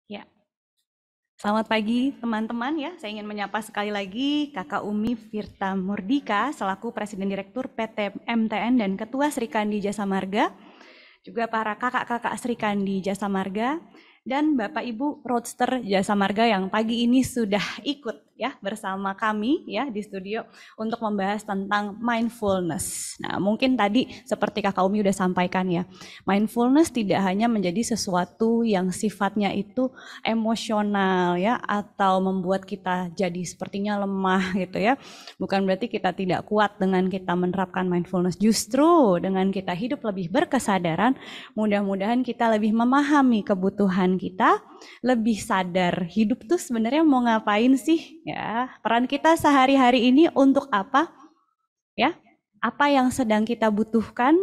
Ya, selamat pagi teman-teman ya. Saya ingin menyapa sekali lagi Kakak Umi Firta Murdika selaku Presiden Direktur PT MTN dan Ketua Srikandi Jasa Marga, juga para kakak-kakak Srikandi Jasa Marga, dan Bapak Ibu Roadster Jasa Marga yang pagi ini sudah ikut ya bersama kami ya di studio untuk membahas tentang mindfulness. Nah, mungkin tadi seperti Kakak Umi udah sampaikan ya, mindfulness tidak hanya menjadi sesuatu yang sifatnya itu emosional ya atau membuat kita jadi sepertinya lemah gitu ya. Bukan berarti kita tidak kuat dengan kita menerapkan mindfulness. Justru dengan kita hidup lebih berkesadaran, mudah-mudahan kita lebih memahami kebutuhan kita, lebih sadar hidup tuh sebenarnya mau ngapain sih ya. Peran kita sehari-hari ini untuk apa ya? Apa yang sedang kita butuhkan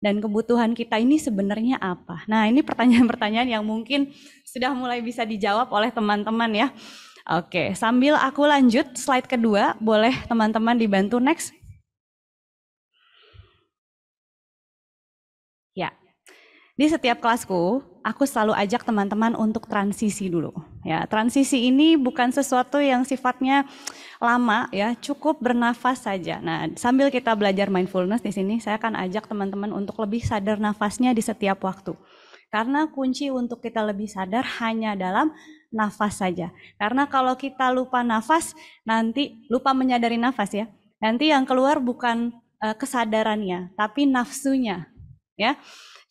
dan kebutuhan kita ini sebenarnya apa? Nah, ini pertanyaan-pertanyaan yang mungkin sudah mulai bisa dijawab oleh teman-teman ya. Oke, sambil aku lanjut slide kedua, boleh teman-teman dibantu next? Ya, di setiap kelasku, aku selalu ajak teman-teman untuk transisi dulu. Ya, transisi ini bukan sesuatu yang sifatnya lama ya, cukup bernafas saja. Nah, sambil kita belajar mindfulness di sini, saya akan ajak teman-teman untuk lebih sadar nafasnya di setiap waktu. Karena kunci untuk kita lebih sadar hanya dalam nafas saja. Karena kalau kita lupa nafas, nanti lupa menyadari nafas ya. Nanti yang keluar bukan kesadarannya, tapi nafsunya. Ya,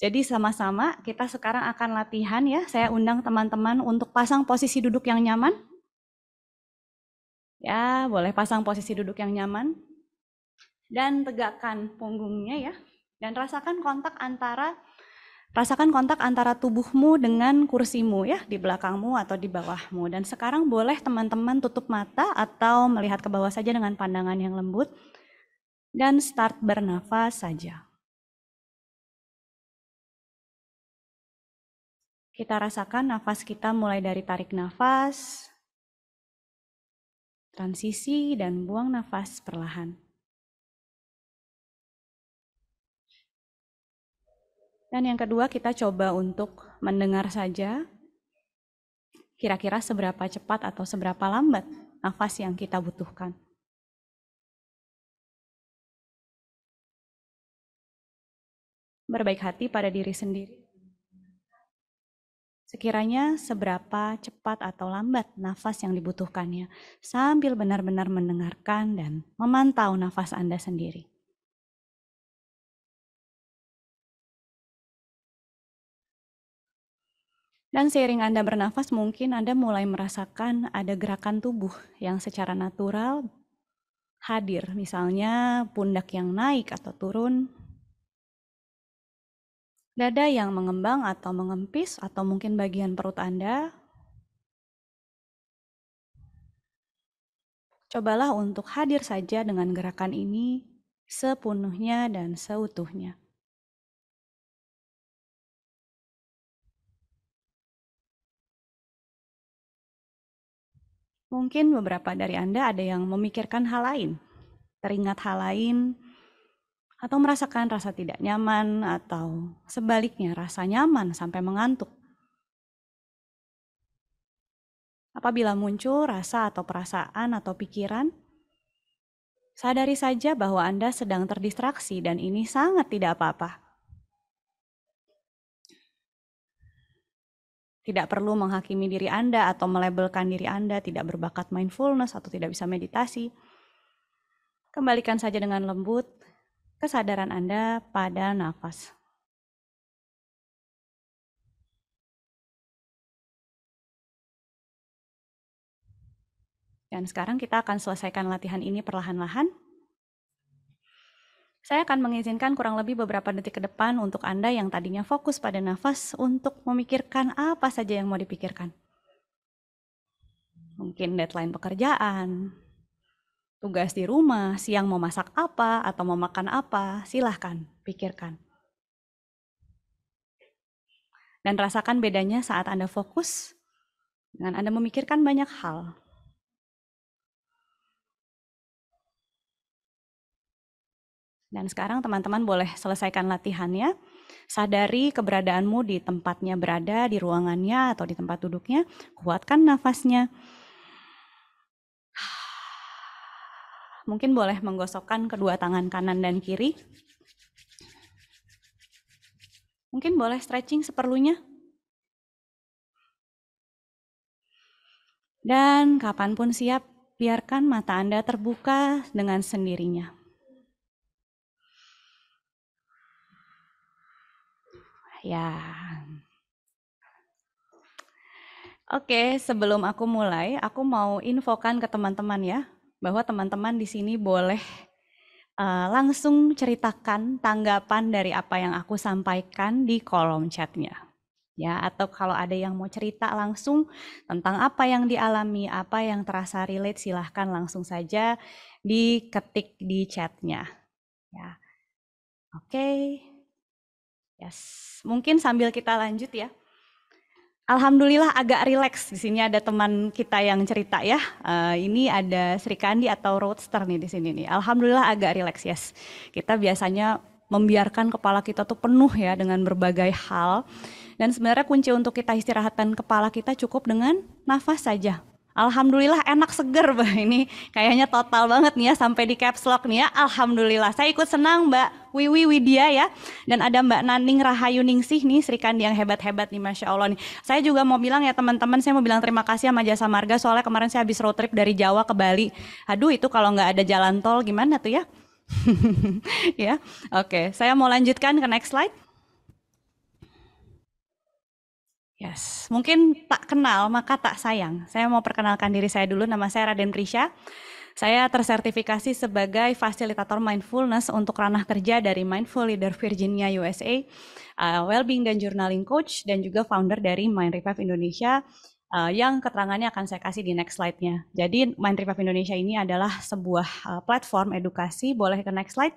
jadi sama-sama kita sekarang akan latihan ya. Saya undang teman-teman untuk pasang posisi duduk yang nyaman. Ya, boleh pasang posisi duduk yang nyaman. Dan tegakkan punggungnya ya. Dan rasakan kontak antara tubuhmu dengan kursimu ya, di belakangmu atau di bawahmu. Dan sekarang boleh teman-teman tutup mata atau melihat ke bawah saja dengan pandangan yang lembut. Dan start bernafas saja. Kita rasakan nafas kita mulai dari tarik nafas, transisi, dan buang nafas perlahan. Dan yang kedua, kita coba untuk mendengar saja kira-kira seberapa cepat atau seberapa lambat nafas yang kita butuhkan. Berbaik hati pada diri sendiri. Sekiranya seberapa cepat atau lambat nafas yang dibutuhkannya, sambil benar-benar mendengarkan dan memantau nafas Anda sendiri. Dan seiring Anda bernafas, mungkin Anda mulai merasakan ada gerakan tubuh yang secara natural hadir. Misalnya pundak yang naik atau turun, dada yang mengembang atau mengempis, atau mungkin bagian perut Anda. Cobalah untuk hadir saja dengan gerakan ini sepenuhnya dan seutuhnya. Mungkin beberapa dari Anda ada yang memikirkan hal lain, teringat hal lain, atau merasakan rasa tidak nyaman, atau sebaliknya rasa nyaman sampai mengantuk. Apabila muncul rasa atau perasaan atau pikiran, sadari saja bahwa Anda sedang terdistraksi dan ini sangat tidak apa-apa. Tidak perlu menghakimi diri Anda atau melabelkan diri Anda tidak berbakat mindfulness atau tidak bisa meditasi. Kembalikan saja dengan lembut kesadaran Anda pada nafas. Dan sekarang kita akan selesaikan latihan ini perlahan-lahan. Saya akan mengizinkan kurang lebih beberapa detik ke depan untuk Anda yang tadinya fokus pada nafas untuk memikirkan apa saja yang mau dipikirkan. Mungkin deadline pekerjaan, tugas di rumah, siang mau masak apa atau mau makan apa, silahkan pikirkan. Dan rasakan bedanya saat Anda fokus dengan Anda memikirkan banyak hal. Dan sekarang teman-teman boleh selesaikan latihannya. Sadari keberadaanmu di tempatnya berada, di ruangannya atau di tempat duduknya. Kuatkan nafasnya. Mungkin boleh menggosokkan kedua tangan kanan dan kiri. Mungkin boleh stretching seperlunya. Dan kapanpun siap, biarkan mata Anda terbuka dengan sendirinya. Ya. Oke, sebelum aku mulai, aku mau infokan ke teman-teman ya, bahwa teman-teman di sini boleh langsung ceritakan tanggapan dari apa yang aku sampaikan di kolom chatnya. Ya, atau kalau ada yang mau cerita langsung tentang apa yang dialami, apa yang terasa relate, silahkan langsung saja diketik di chatnya. Ya, oke. Yes, mungkin sambil kita lanjut ya. Alhamdulillah agak rileks. Di sini ada teman kita yang cerita ya. Ini ada Sri Kandi atau Roadster nih di sini nih. Alhamdulillah agak rileks, yes. Kita biasanya membiarkan kepala kita tuh penuh ya dengan berbagai hal. Dan sebenarnya kunci untuk kita istirahatkan kepala kita cukup dengan nafas saja. Alhamdulillah enak seger, Mbak. Ini kayaknya total banget nih ya sampai di caps lock nih ya. Alhamdulillah. Saya ikut senang Mbak Wiwi Widya ya. Dan ada Mbak Naning Rahayu Ningsih nih, Sri Kandi yang hebat-hebat nih, Masya Allah nih. Saya juga mau bilang ya teman-teman, saya mau bilang terima kasih sama Jasa Marga. Soalnya kemarin saya habis road trip dari Jawa ke Bali. Aduh itu kalau nggak ada jalan tol gimana tuh ya? Ya, oke. Saya mau lanjutkan ke next slide. Yes, mungkin tak kenal maka tak sayang. Saya mau perkenalkan diri saya dulu, nama saya Raden Prisha. Saya tersertifikasi sebagai fasilitator mindfulness untuk ranah kerja dari Mindful Leader Virginia USA, Wellbeing dan Journaling Coach, dan juga founder dari Mind Revive Indonesia, yang keterangannya akan saya kasih di next slide-nya. Jadi Mind Revive Indonesia ini adalah sebuah platform edukasi, boleh ke next slide,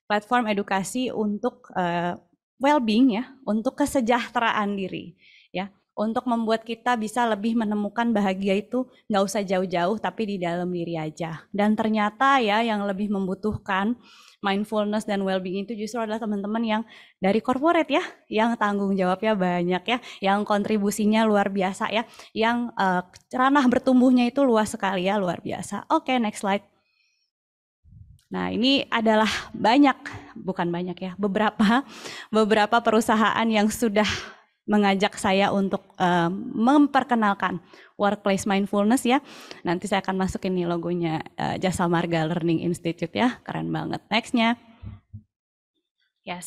platform edukasi untuk well-being ya, untuk kesejahteraan diri. Ya, untuk membuat kita bisa lebih menemukan bahagia itu nggak usah jauh-jauh tapi di dalam diri aja. Dan ternyata ya yang lebih membutuhkan mindfulness dan well-being itu justru adalah teman-teman yang dari corporate ya, yang tanggung jawabnya banyak ya, yang kontribusinya luar biasa ya, yang ranah bertumbuhnya itu luas sekali ya, luar biasa. Oke, next slide. Nah, ini adalah beberapa perusahaan yang sudah mengajak saya untuk memperkenalkan workplace mindfulness ya. Nanti saya akan masukin nih logonya Jasa Marga Learning Institute ya, keren banget. Next-nya. Yes,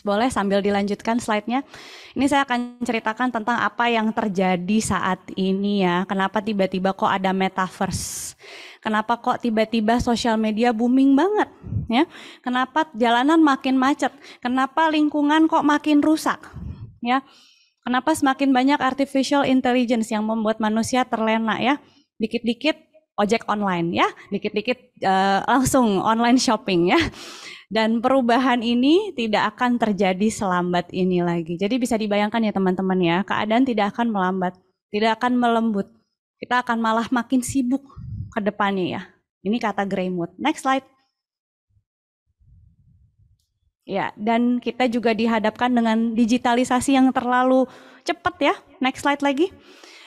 boleh sambil dilanjutkan slide-nya. Ini saya akan ceritakan tentang apa yang terjadi saat ini ya. Kenapa tiba-tiba kok ada metaverse? Kenapa kok tiba-tiba sosial media booming banget? Ya, kenapa jalanan makin macet? Kenapa lingkungan kok makin rusak? Ya, kenapa semakin banyak artificial intelligence yang membuat manusia terlena ya? Dikit-dikit ojek online ya, dikit-dikit langsung online shopping ya. Dan perubahan ini tidak akan terjadi selambat ini lagi. Jadi bisa dibayangkan ya teman-teman ya, keadaan tidak akan melambat, tidak akan melembut. Kita akan malah makin sibuk ke depannya ya. Ini kata Greymood. Next slide. Ya, dan kita juga dihadapkan dengan digitalisasi yang terlalu cepat ya. Next slide lagi.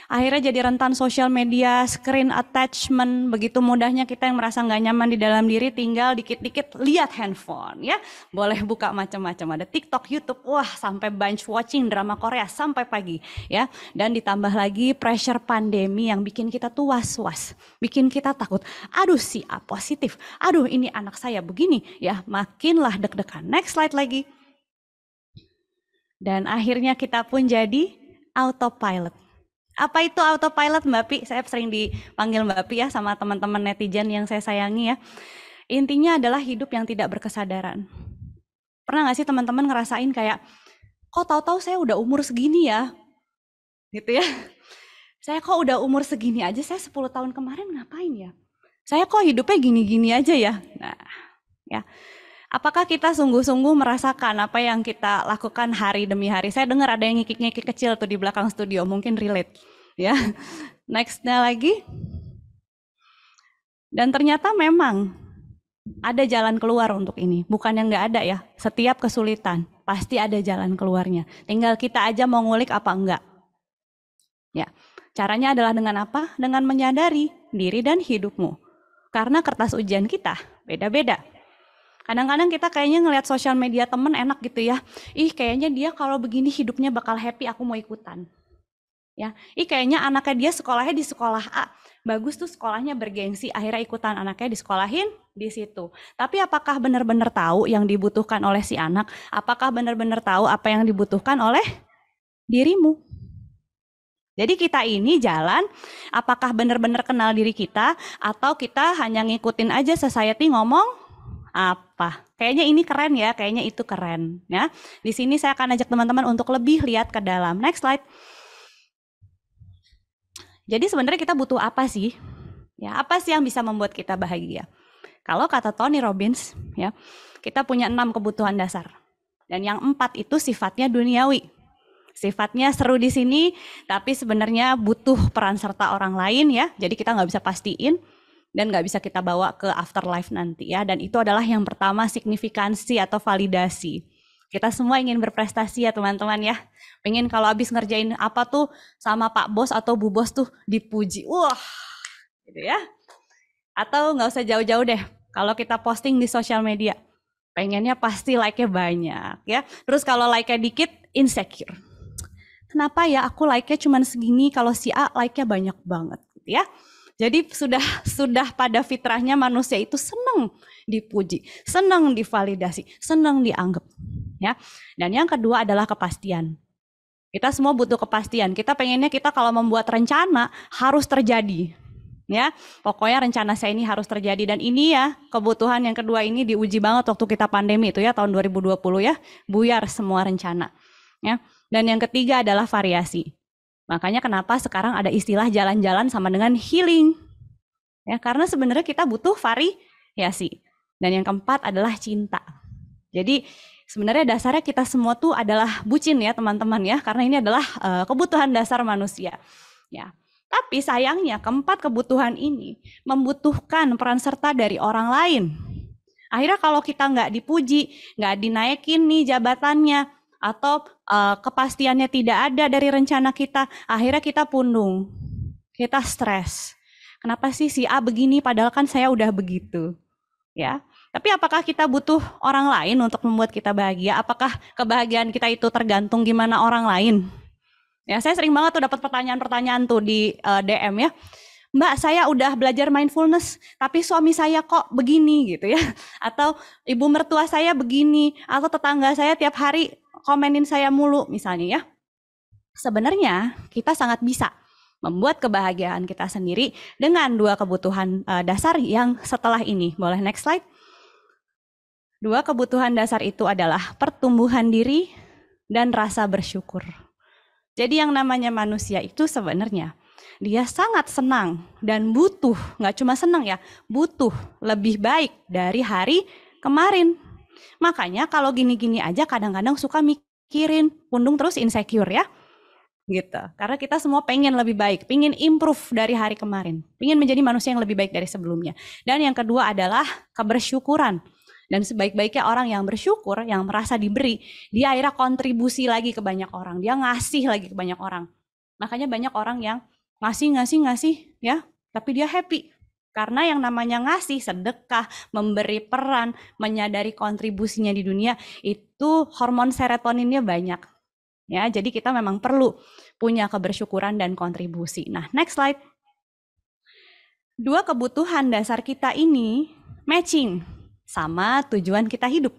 Akhirnya jadi rentan sosial media, screen attachment, begitu mudahnya kita yang merasa nggak nyaman di dalam diri, tinggal dikit-dikit lihat handphone ya. Boleh buka macam-macam, ada TikTok, YouTube, wah sampai binge watching drama Korea sampai pagi ya. Dan ditambah lagi pressure pandemi yang bikin kita tuh was-was, bikin kita takut. Aduh si A positif, aduh ini anak saya begini ya, makinlah deg-degan. Next slide lagi. Dan akhirnya kita pun jadi autopilot. Apa itu autopilot Mbak Pi? Saya sering dipanggil Mbak Pi ya sama teman-teman netizen yang saya sayangi ya. Intinya adalah hidup yang tidak berkesadaran. Pernah gak sih teman-teman ngerasain kayak, kok tahu-tahu saya udah umur segini ya? Gitu ya. Saya kok udah umur segini aja, saya 10 tahun kemarin ngapain ya? Saya kok hidupnya gini-gini aja ya? Nah, ya. Apakah kita sungguh-sungguh merasakan apa yang kita lakukan hari demi hari? Saya dengar ada yang ngikik-ngikik kecil tuh di belakang studio, mungkin relate. Ya, next-nya lagi. Dan ternyata memang Ada jalan keluar untuk ini. Bukan yang nggak ada ya. Setiap kesulitan pasti ada jalan keluarnya. Tinggal kita aja mau ngulik apa enggak. Ya. Caranya adalah dengan apa? Dengan menyadari diri dan hidupmu. Karena kertas ujian kita beda-beda. Kadang-kadang kita kayaknya ngelihat sosial media temen enak gitu ya. Ih, kayaknya dia kalau begini hidupnya bakal happy, aku mau ikutan. Ya, kayaknya anaknya dia sekolahnya di sekolah A, bagus tuh sekolahnya bergengsi, akhirnya ikutan anaknya disekolahin di situ. Tapi apakah benar-benar tahu yang dibutuhkan oleh si anak? Apakah benar-benar tahu apa yang dibutuhkan oleh dirimu? Jadi kita ini jalan, apakah benar-benar kenal diri kita, atau kita hanya ngikutin aja society ngomong apa? Kayaknya ini keren ya, kayaknya itu keren ya. Di sini saya akan ajak teman-teman untuk lebih lihat ke dalam. Next slide. Jadi sebenarnya kita butuh apa sih? Ya, apa sih yang bisa membuat kita bahagia? Kalau kata Tony Robbins, ya, kita punya 6 kebutuhan dasar. Dan yang 4 itu sifatnya duniawi. Sifatnya seru di sini, tapi sebenarnya butuh peran serta orang lain ya. Jadi kita nggak bisa pastiin dan nggak bisa kita bawa ke afterlife nanti ya. Dan itu adalah yang pertama, signifikansi atau validasi. Kita semua ingin berprestasi ya teman-teman ya. Pengen kalau habis ngerjain apa tuh sama Pak Bos atau Bu Bos tuh dipuji. Wah, gitu ya. Atau nggak usah jauh-jauh deh. Kalau kita posting di sosial media, pengennya pasti like-nya banyak ya. Terus kalau like-nya dikit, insecure. Kenapa ya aku like-nya cuma segini, kalau si A like-nya banyak banget gitu ya. Jadi sudah pada fitrahnya manusia itu senang dipuji, senang divalidasi, senang dianggap ya. Dan yang kedua adalah kepastian. Kita semua butuh kepastian. Kita pengennya kita kalau membuat rencana harus terjadi. Ya, pokoknya rencana saya ini harus terjadi. Dan ini ya, kebutuhan yang kedua ini diuji banget waktu kita pandemi itu ya, tahun 2020 ya. Buyar semua rencana. Ya. Dan yang ketiga adalah variasi. Makanya kenapa sekarang ada istilah jalan-jalan sama dengan healing. Ya, karena sebenarnya kita butuh variasi. Dan yang keempat adalah cinta. Jadi sebenarnya dasarnya kita semua tuh adalah bucin ya teman-teman ya, karena ini adalah kebutuhan dasar manusia. Ya, tapi sayangnya keempat kebutuhan ini membutuhkan peran serta dari orang lain. Akhirnya kalau kita nggak dipuji, nggak dinaikin nih jabatannya, atau kepastiannya tidak ada dari rencana kita, akhirnya kita pundung, kita stres. Kenapa sih si A begini padahal kan saya udah begitu, ya. Tapi apakah kita butuh orang lain untuk membuat kita bahagia? Apakah kebahagiaan kita itu tergantung gimana orang lain? Ya, saya sering banget tuh dapat pertanyaan-pertanyaan tuh di DM ya. Mbak, saya udah belajar mindfulness, tapi suami saya kok begini gitu ya. Atau ibu mertua saya begini, atau tetangga saya tiap hari komenin saya mulu misalnya ya. Sebenarnya kita sangat bisa membuat kebahagiaan kita sendiri dengan 2 kebutuhan dasar yang setelah ini. Boleh next slide? 2 kebutuhan dasar itu adalah pertumbuhan diri dan rasa bersyukur. Jadi yang namanya manusia itu sebenarnya dia sangat senang dan butuh, nggak cuma senang ya, butuh lebih baik dari hari kemarin. Makanya kalau gini-gini aja kadang-kadang suka mikirin, pundung terus insecure ya. Gitu. Karena kita semua pengen lebih baik, pengen improve dari hari kemarin, pengen menjadi manusia yang lebih baik dari sebelumnya. Dan yang kedua adalah kebersyukuran. Dan sebaik-baiknya orang yang bersyukur, yang merasa diberi, dia akhirnya kontribusi lagi ke banyak orang, dia ngasih lagi ke banyak orang. Makanya banyak orang yang ngasih ya, tapi dia happy. Karena yang namanya ngasih, sedekah, memberi peran, menyadari kontribusinya di dunia, itu hormon serotoninnya banyak. Ya, jadi kita memang perlu punya kebersyukuran dan kontribusi. Nah, next slide. 2 kebutuhan dasar kita ini matching sama tujuan kita hidup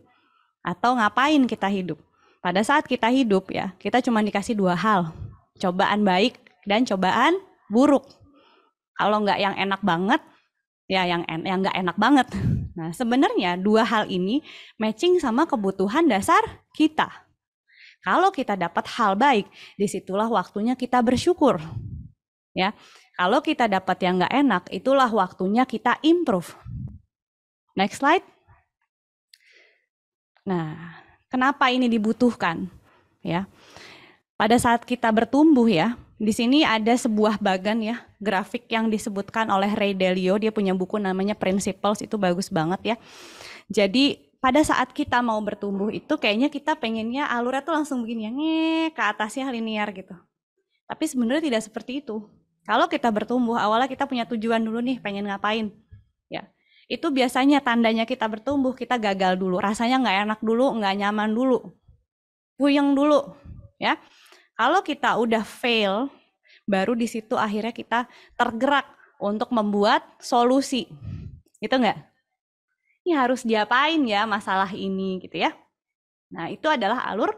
atau ngapain kita hidup. Pada saat kita hidup ya, kita cuma dikasih 2 hal, cobaan baik dan cobaan buruk. Kalau nggak yang enak banget, ya yang nggak enak banget. Nah, sebenarnya 2 hal ini matching sama kebutuhan dasar kita. Kalau kita dapat hal baik, disitulah waktunya kita bersyukur. Ya, kalau kita dapat yang nggak enak, itulah waktunya kita improve. Next slide. Nah, kenapa ini dibutuhkan? Ya, pada saat kita bertumbuh ya, Di sini ada sebuah bagan ya, grafik yang disebutkan oleh Ray Dalio. Dia punya buku namanya Principles, itu bagus banget ya. Jadi pada saat kita mau bertumbuh itu kayaknya kita pengennya alurnya tuh langsung begini ya, ke atasnya linear gitu. Tapi sebenarnya tidak seperti itu. Kalau kita bertumbuh, awalnya kita punya tujuan dulu nih, pengen ngapain. Ya, itu biasanya tandanya kita bertumbuh, kita gagal dulu. Rasanya nggak enak dulu, nggak nyaman dulu. Puyeng dulu. Ya, kalau kita udah fail, baru di situ akhirnya kita tergerak untuk membuat solusi. Gitu nggak? Ini harus diapain ya masalah ini gitu ya. Nah, itu adalah alur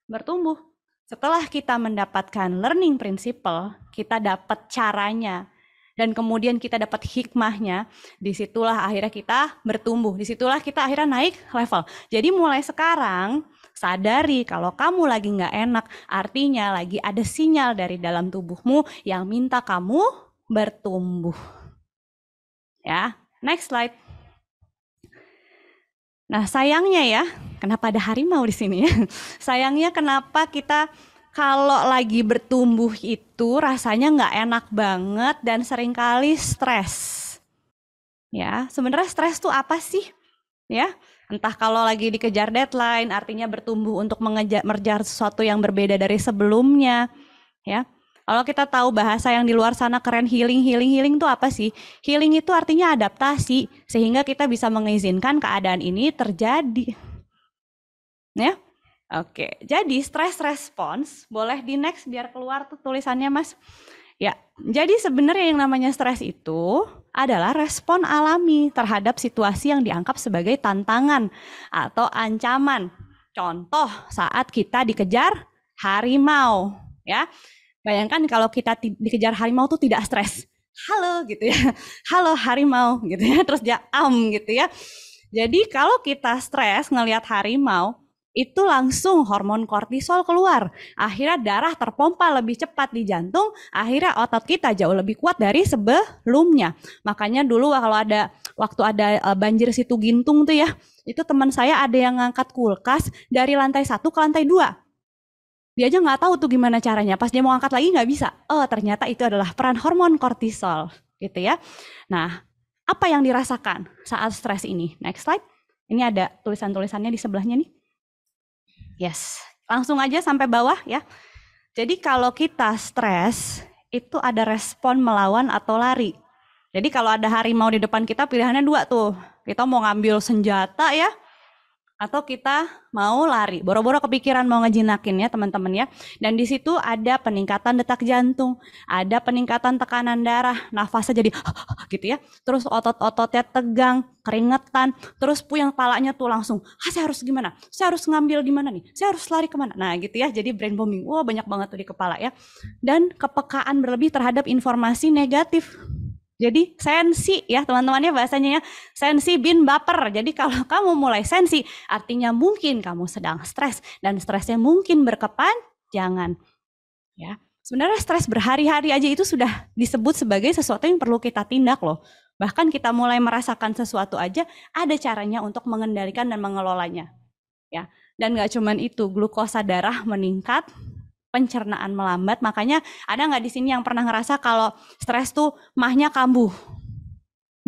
bertumbuh. Setelah kita mendapatkan learning principle, kita dapat caranya, dan kemudian kita dapat hikmahnya, disitulah akhirnya kita bertumbuh, disitulah kita akhirnya naik level. Jadi mulai sekarang, sadari kalau kamu lagi nggak enak, artinya lagi ada sinyal dari dalam tubuhmu yang minta kamu bertumbuh. Ya, next slide. Nah, sayangnya ya, kenapa ada harimau di sini ya? Sayangnya kenapa kita kalau lagi bertumbuh itu rasanya nggak enak banget dan seringkali stres. Ya, sebenarnya stres tuh apa sih? Ya, entah kalau lagi dikejar deadline, artinya bertumbuh untuk mengejar sesuatu yang berbeda dari sebelumnya. Ya, kalau kita tahu bahasa yang di luar sana keren, healing itu apa sih? Healing itu artinya adaptasi, sehingga kita bisa mengizinkan keadaan ini terjadi. Ya, oke. Jadi stress response, boleh di next biar keluar tuh tulisannya Mas. Ya, jadi sebenarnya yang namanya stres itu adalah respon alami terhadap situasi yang dianggap sebagai tantangan atau ancaman. Contoh saat kita dikejar harimau, ya. Bayangkan kalau kita dikejar harimau tuh tidak stres. Halo gitu ya. Halo harimau gitu ya. Terus dia gitu ya. Jadi kalau kita stres ngelihat harimau, itu langsung hormon kortisol keluar. Akhirnya darah terpompa lebih cepat di jantung, akhirnya otot kita jauh lebih kuat dari sebelumnya. Makanya dulu waktu ada banjir situ Gintung tuh ya, itu teman saya ada yang ngangkat kulkas dari lantai 1 ke lantai 2. Dia aja nggak tahu tuh gimana caranya. Pas dia mau angkat lagi nggak bisa. Oh, ternyata itu adalah peran hormon kortisol, gitu ya. Nah, apa yang dirasakan saat stres ini? Next slide. Ini ada tulisan-tulisannya di sebelahnya nih. Yes, langsung aja sampai bawah ya. Jadi kalau kita stres, itu ada respon melawan atau lari. Jadi kalau ada harimau di depan kita, pilihannya 2 tuh. Kita mau ngambil senjata ya, atau kita mau lari. Boro-boro kepikiran mau ngejinakin ya teman-teman ya. Dan di situ ada peningkatan detak jantung, ada peningkatan tekanan darah, nafasnya jadi gitu ya. Terus otot-ototnya tegang, keringetan, terus puyeng kepalanya tuh langsung, saya harus gimana? Saya harus ngambil gimana nih? Saya harus lari kemana? Nah gitu ya, jadi brain bombing. Wah banyak banget tuh di kepala ya. Dan kepekaan berlebih terhadap informasi negatif. Jadi sensi ya teman-temannya bahasanya ya, sensi bin baper. Jadi kalau kamu mulai sensi, artinya mungkin kamu sedang stres dan stresnya mungkin berkepanjangan. Ya, sebenarnya stres berhari-hari aja itu sudah disebut sebagai sesuatu yang perlu kita tindak loh. Bahkan kita mulai merasakan sesuatu aja ada caranya untuk mengendalikan dan mengelolanya. Ya, dan nggak cuman itu, glukosa darah meningkat, pencernaan melambat. Makanya ada nggak di sini yang pernah ngerasa kalau stres tuh mahnya kambuh,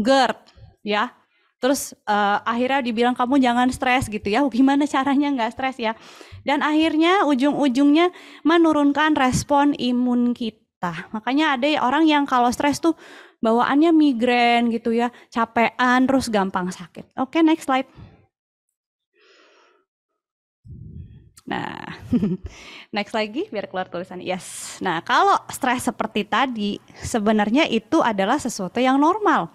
GERD ya. Terus akhirnya dibilang kamu jangan stres gitu ya. Gimana caranya nggak stres ya? Dan akhirnya ujung-ujungnya menurunkan respon imun kita. Makanya ada orang yang kalau stres tuh bawaannya migrain gitu ya, capean, terus gampang sakit. Oke, next slide. Nah, next lagi biar keluar tulisan. Yes. Nah, kalau stres seperti tadi, sebenarnya itu adalah sesuatu yang normal.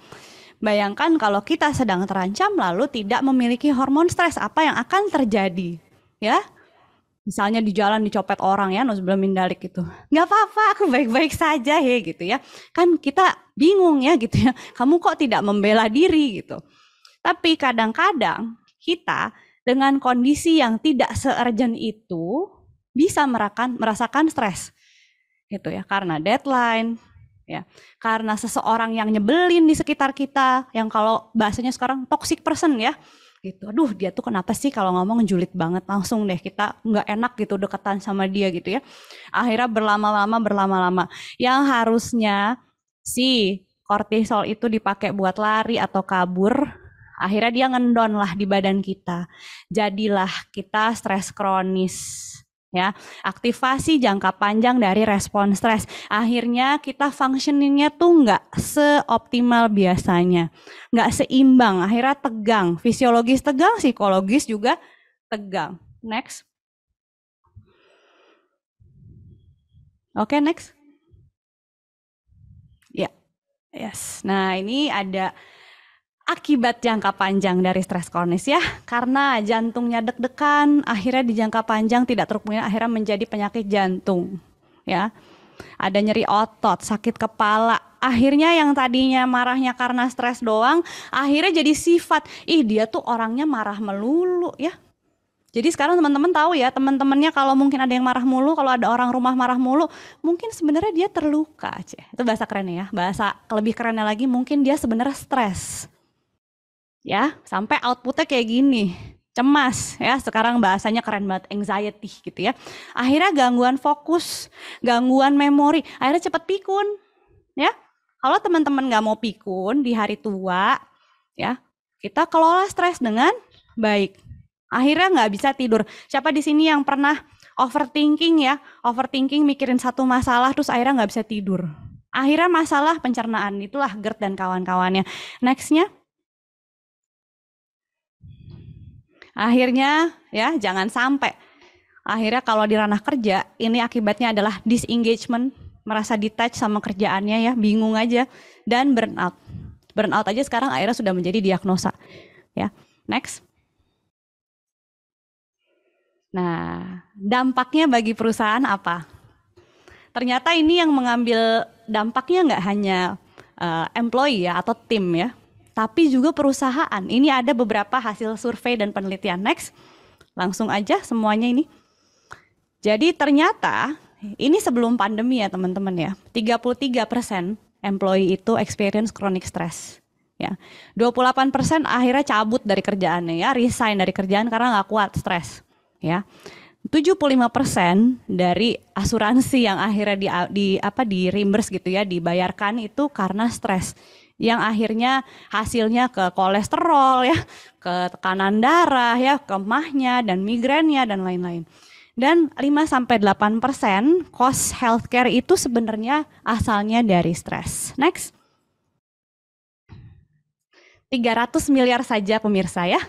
Bayangkan kalau kita sedang terancam lalu tidak memiliki hormon stres, apa yang akan terjadi? Ya, misalnya di jalan dicopet orang ya, sebelum mindalik gitu. Nggak apa-apa, aku baik-baik saja ya gitu ya. Kan kita bingung ya gitu ya. Kamu kok tidak membela diri gitu. Tapi kadang-kadang kita dengan kondisi yang tidak se-urgent itu bisa merasakan stres gitu ya, karena deadline ya, karena seseorang yang nyebelin di sekitar kita, yang kalau bahasanya sekarang toxic person ya gitu. Aduh, dia tuh kenapa sih kalau ngomong julid banget, langsung deh kita nggak enak gitu deketan sama dia gitu ya. Akhirnya berlama-lama, yang harusnya si kortisol itu dipakai buat lari atau kabur, akhirnya dia ngendon lah di badan kita. Jadilah kita stres kronis. Ya, aktivasi jangka panjang dari respon stres. Akhirnya kita functioningnya tuh nggak seoptimal biasanya, nggak seimbang. Akhirnya tegang, fisiologis tegang, psikologis juga tegang. Next. Oke, next. Ya, yes. Nah, ini ada akibat jangka panjang dari stres kronis ya, karena jantungnya deg-degan, akhirnya di jangka panjang tidak terpenuhi, akhirnya menjadi penyakit jantung ya. Ada nyeri otot, sakit kepala, akhirnya yang tadinya marahnya karena stres doang, akhirnya jadi sifat, ih dia tuh orangnya marah melulu ya. Jadi sekarang teman-teman tahu ya, teman-temannya kalau mungkin ada yang marah mulu, kalau ada orang rumah marah mulu, mungkin sebenarnya dia terluka, Cih. Itu bahasa kerennya ya. Bahasa lebih kerennya lagi, mungkin dia sebenarnya stres. Ya, sampai outputnya kayak gini, cemas ya, sekarang bahasanya keren banget, anxiety gitu ya. Akhirnya gangguan fokus, gangguan memori, akhirnya cepet pikun ya. Kalau teman-teman nggak mau pikun di hari tua ya, kita kelola stres dengan baik, akhirnya nggak bisa tidur. Siapa di sini yang pernah overthinking ya, overthinking mikirin satu masalah terus akhirnya nggak bisa tidur, akhirnya masalah pencernaan, itulah GERD dan kawan-kawannya. Nextnya. Akhirnya ya jangan sampai. Akhirnya kalau di ranah kerja ini akibatnya adalah disengagement, merasa detach sama kerjaannya ya, bingung aja, dan burnout. Burnout aja sekarang akhirnya sudah menjadi diagnosa. Ya, next. Nah, dampaknya bagi perusahaan apa? Ternyata ini yang mengambil dampaknya nggak hanya employee ya atau tim ya, tapi juga perusahaan. Ini ada beberapa hasil survei dan penelitian. Next, langsung aja semuanya ini. Jadi ternyata ini sebelum pandemi ya teman-teman ya, 33% employee itu experience chronic stress. Ya, 28% akhirnya cabut dari kerjaannya ya, resign dari kerjaan karena nggak kuat stres. Ya, 75% dari asuransi yang akhirnya di reimburse gitu ya, dibayarkan itu karena stres, yang akhirnya hasilnya ke kolesterol ya, ke tekanan darah ya, ke emahnya dan migrennya dan lain-lain. Dan 5-8% cost healthcare itu sebenarnya asalnya dari stres. Next. 300 miliar saja pemirsa ya.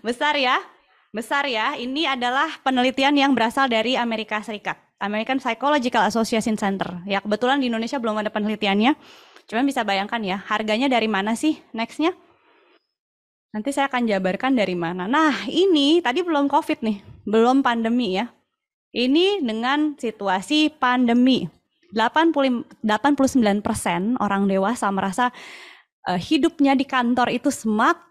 Besar ya. Besar ya, ini adalah penelitian yang berasal dari Amerika Serikat, American Psychological Association Center. Ya kebetulan di Indonesia belum ada penelitiannya, cuman bisa bayangkan ya, harganya dari mana sih? Nextnya. Nanti saya akan jabarkan dari mana. Nah ini tadi belum COVID nih, belum pandemi ya. Ini dengan situasi pandemi, 89% orang dewasa merasa hidupnya di kantor itu semakin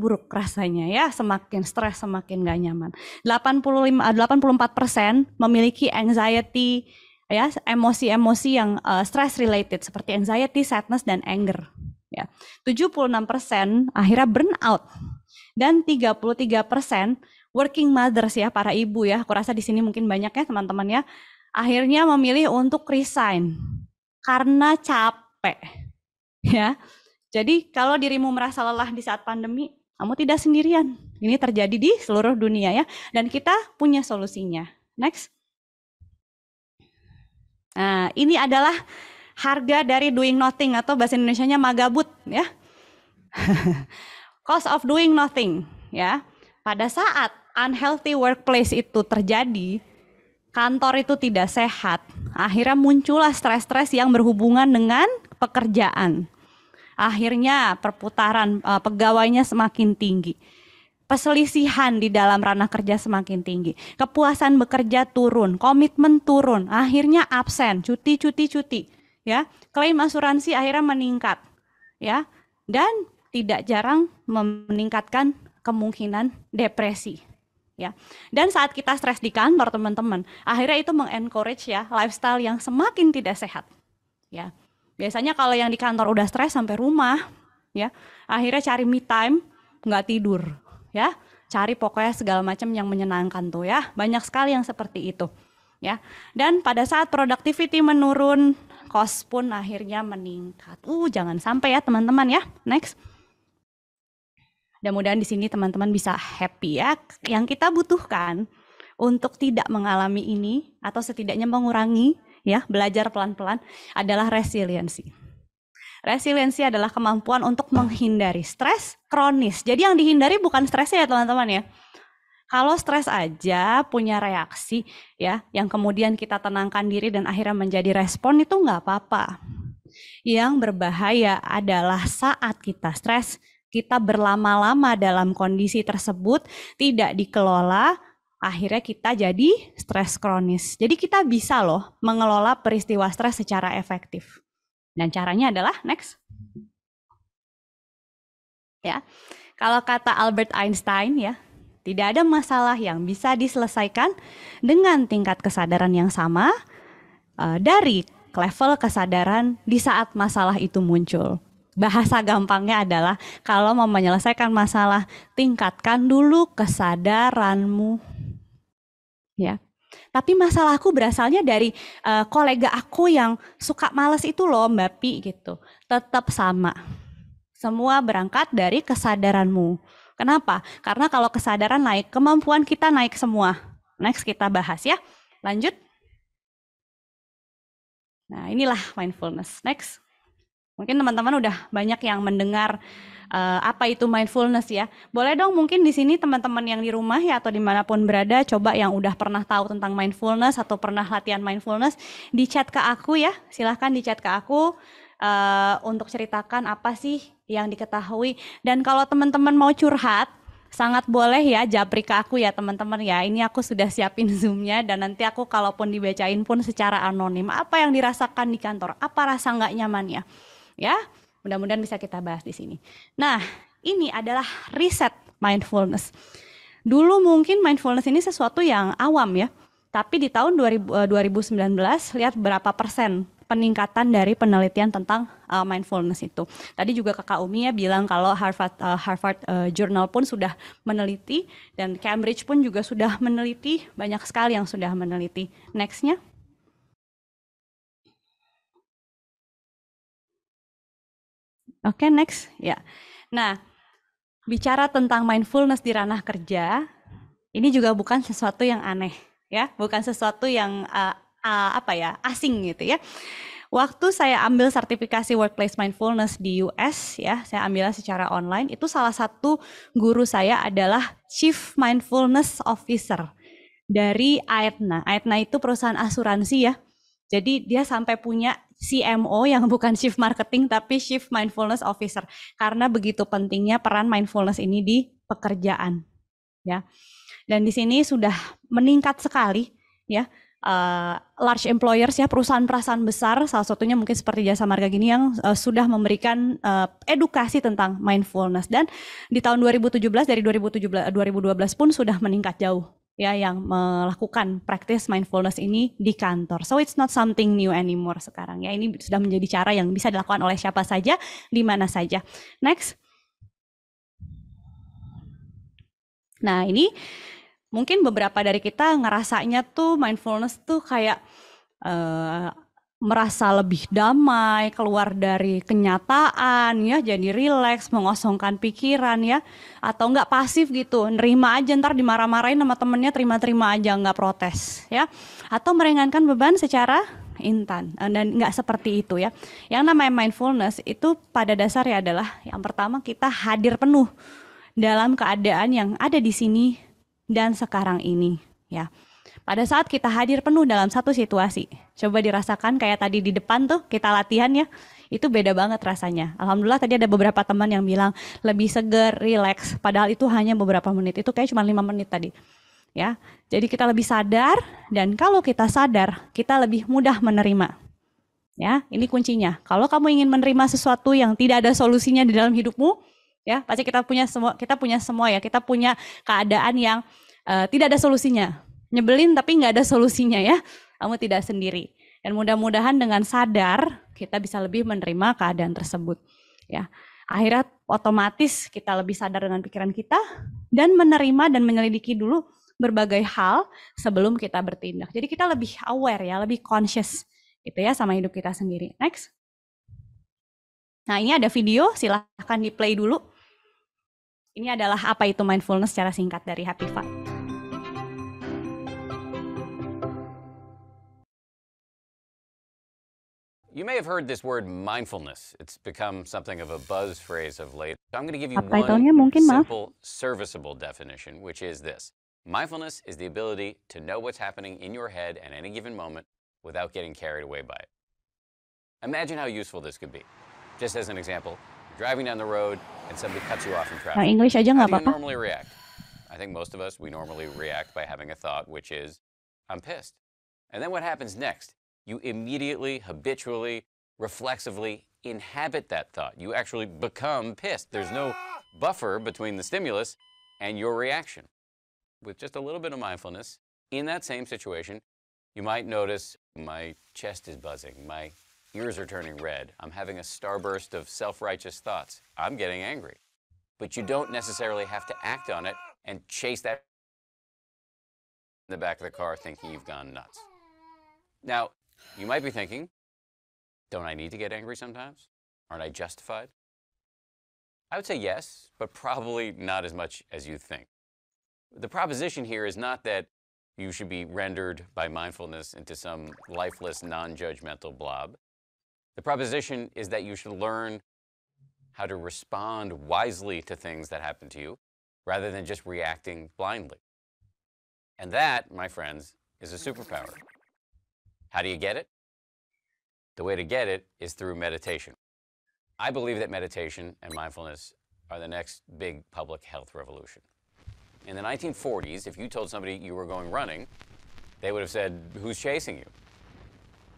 buruk rasanya ya, semakin stres, semakin gak nyaman. 84% memiliki anxiety ya, emosi-emosi yang stress related seperti anxiety, sadness dan anger ya. 76% akhirnya burnout dan 33% working mothers ya, para ibu ya. Aku rasa di sini mungkin banyak ya teman-teman ya. Akhirnya memilih untuk resign karena capek ya. Jadi kalau dirimu merasa lelah di saat pandemi, kamu tidak sendirian. Ini terjadi di seluruh dunia ya. Dan kita punya solusinya. Next. Nah, ini adalah harga dari doing nothing atau bahasa Indonesianya magabut ya. Cost of doing nothing ya. Pada saat unhealthy workplace itu terjadi, kantor itu tidak sehat, akhirnya muncullah stres-stres yang berhubungan dengan pekerjaan. Akhirnya perputaran pegawainya semakin tinggi. Perselisihan di dalam ranah kerja semakin tinggi. Kepuasan bekerja turun, komitmen turun, akhirnya absen, cuti. Ya, klaim asuransi akhirnya meningkat. Ya, dan tidak jarang meningkatkan kemungkinan depresi. Ya. Dan saat kita stres di kantor teman-teman, akhirnya itu mengencourage ya lifestyle yang semakin tidak sehat. Ya. Biasanya kalau yang di kantor udah stres sampai rumah, ya, akhirnya cari me time, nggak tidur, ya. Cari pokoknya segala macam yang menyenangkan tuh ya. Banyak sekali yang seperti itu, ya. Dan pada saat productivity menurun, cost pun akhirnya meningkat. Jangan sampai ya teman-teman ya. Next. Mudah-mudahan di sini teman-teman bisa happy ya. Yang kita butuhkan untuk tidak mengalami ini atau setidaknya mengurangi ya, belajar pelan-pelan adalah resiliensi. Resiliensi adalah kemampuan untuk menghindari stres kronis. Jadi yang dihindari bukan stresnya ya teman-teman ya. Kalau stres aja punya reaksi ya, yang kemudian kita tenangkan diri dan akhirnya menjadi respon itu nggak apa-apa. Yang berbahaya adalah saat kita stres, kita berlama-lama dalam kondisi tersebut, tidak dikelola, akhirnya kita jadi stres kronis. Jadi kita bisa loh mengelola peristiwa stres secara efektif. Dan caranya adalah next. Ya. Kalau kata Albert Einstein ya, tidak ada masalah yang bisa diselesaikan dengan tingkat kesadaran yang sama dari level kesadaran di saat masalah itu muncul. Bahasa gampangnya adalah kalau mau menyelesaikan masalah, tingkatkan dulu kesadaranmu. Ya. Tapi masalahku berasalnya dari kolega aku yang suka males itu loh Mbak Pi gitu. Tetap sama. Semua berangkat dari kesadaranmu. Kenapa? Karena kalau kesadaran naik, kemampuan kita naik semua. Next kita bahas ya. Lanjut. Nah inilah mindfulness. Next. Mungkin teman-teman udah banyak yang mendengar apa itu mindfulness ya. Boleh dong mungkin di sini teman-teman yang di rumah ya atau dimanapun berada, coba yang udah pernah tahu tentang mindfulness atau pernah latihan mindfulness, di chat ke aku ya. Silahkan di chat ke aku untuk ceritakan apa sih yang diketahui. Dan kalau teman-teman mau curhat, sangat boleh ya japri ke aku ya teman-teman ya. Ini aku sudah siapin Zoom-nya dan nanti aku kalaupun dibacain pun secara anonim. Apa yang dirasakan di kantor, apa rasa nggak nyamannya. Ya, mudah-mudahan bisa kita bahas di sini. Nah, ini adalah riset mindfulness. Dulu mungkin mindfulness ini sesuatu yang awam ya, tapi di tahun 2019 lihat berapa persen peningkatan dari penelitian tentang mindfulness itu. Tadi juga Kakak Umi ya bilang kalau Harvard Journal pun sudah meneliti dan Cambridge pun juga sudah meneliti, banyak sekali yang sudah meneliti. Next-nya. Oke, next. Ya. Nah, bicara tentang mindfulness di ranah kerja, ini juga bukan sesuatu yang aneh, ya, bukan sesuatu yang asing gitu ya. Waktu saya ambil sertifikasi Workplace Mindfulness di US, ya, saya ambilnya secara online. Itu salah satu guru saya adalah Chief Mindfulness Officer dari Aetna. Aetna itu perusahaan asuransi ya. Jadi dia sampai punya CMO yang bukan Chief Marketing tapi Chief Mindfulness Officer karena begitu pentingnya peran mindfulness ini di pekerjaan ya. Dan di sini sudah meningkat sekali ya, large employers ya, perusahaan-perusahaan besar salah satunya mungkin seperti Jasa Marga gini yang sudah memberikan edukasi tentang mindfulness dan di tahun 2017 dari 2012 pun sudah meningkat jauh ya yang melakukan praktis mindfulness ini di kantor. So it's not something new anymore sekarang ya. Ini sudah menjadi cara yang bisa dilakukan oleh siapa saja, di mana saja. Next. Nah, ini mungkin beberapa dari kita ngerasanya tuh mindfulness tuh kayak merasa lebih damai, keluar dari kenyataan ya, jadi rileks, mengosongkan pikiran ya, atau enggak pasif gitu, nerima aja ntar dimarah-marahin sama temennya, terima-terima aja enggak protes ya, atau meringankan beban secara instan dan enggak seperti itu ya. Yang namanya mindfulness itu pada dasarnya adalah yang pertama kita hadir penuh dalam keadaan yang ada di sini dan sekarang ini ya. Pada saat kita hadir penuh dalam satu situasi, coba dirasakan kayak tadi di depan tuh kita latihan ya, itu beda banget rasanya. Alhamdulillah tadi ada beberapa teman yang bilang lebih seger, relax, padahal itu hanya beberapa menit, itu kayak cuma 5 menit tadi. Ya, jadi kita lebih sadar dan kalau kita sadar, kita lebih mudah menerima. Ya, ini kuncinya. Kalau kamu ingin menerima sesuatu yang tidak ada solusinya di dalam hidupmu, ya pasti kita punya semua ya, kita punya keadaan yang tidak ada solusinya. Nyebelin tapi nggak ada solusinya ya, kamu tidak sendiri. Dan mudah-mudahan dengan sadar kita bisa lebih menerima keadaan tersebut. Ya, Akhirnya otomatis kita lebih sadar dengan pikiran kita dan menerima dan menyelidiki dulu berbagai hal sebelum kita bertindak. Jadi kita lebih aware ya, lebih conscious gitu ya sama hidup kita sendiri. Next. Nah, ini ada video, silahkan di play dulu. Ini adalah apa itu mindfulness secara singkat dari Happy Five. You may have heard this word mindfulness. It's become something of a buzz phrase of late. I'm going to give you one simple, serviceable definition, which is this. Mindfulness is the ability to know what's happening in your head at any given moment without getting carried away by it. Imagine how useful this could be. Just as an example, driving down the road and somebody cuts you off in traffic. English aja nggak How do you apa-apa. normally react? I think most of us, we normally react by having a thought, which is, I'm pissed. And then what happens next? You immediately, habitually, reflexively inhabit that thought. You actually become pissed. There's no buffer between the stimulus and your reaction. With just a little bit of mindfulness, in that same situation, you might notice my chest is buzzing, my ears are turning red, I'm having a starburst of self-righteous thoughts, I'm getting angry. But you don't necessarily have to act on it and chase that in the back of the car thinking you've gone nuts. Now, you might be thinking, don't I need to get angry sometimes? Aren't I justified? I would say yes, but probably not as much as you think. The proposition here is not that you should be rendered by mindfulness into some lifeless, non-judgmental blob. The proposition is that you should learn how to respond wisely to things that happen to you, rather than just reacting blindly. And that, my friends, is a superpower. How do you get it? The way to get it is through meditation. I believe that meditation and mindfulness are the next big public health revolution. In the 1940s, if you told somebody you were going running, they would have said, who's chasing you?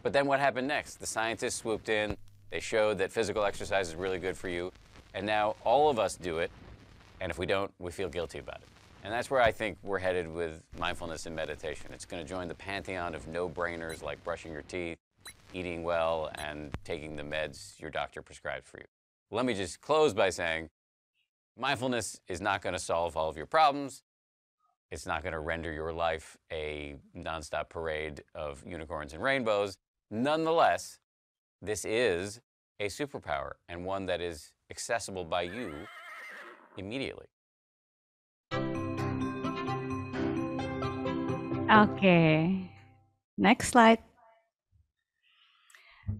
But then what happened next? The scientists swooped in, they showed that physical exercise is really good for you, and now all of us do it, and if we don't, we feel guilty about it. And that's where I think we're headed with mindfulness and meditation. It's going to join the pantheon of no-brainers like brushing your teeth, eating well, and taking the meds your doctor prescribed for you. Let me just close by saying, mindfulness is not going to solve all of your problems. It's not going to render your life a nonstop parade of unicorns and rainbows. Nonetheless, this is a superpower, and one that is accessible by you immediately. Oke, next slide.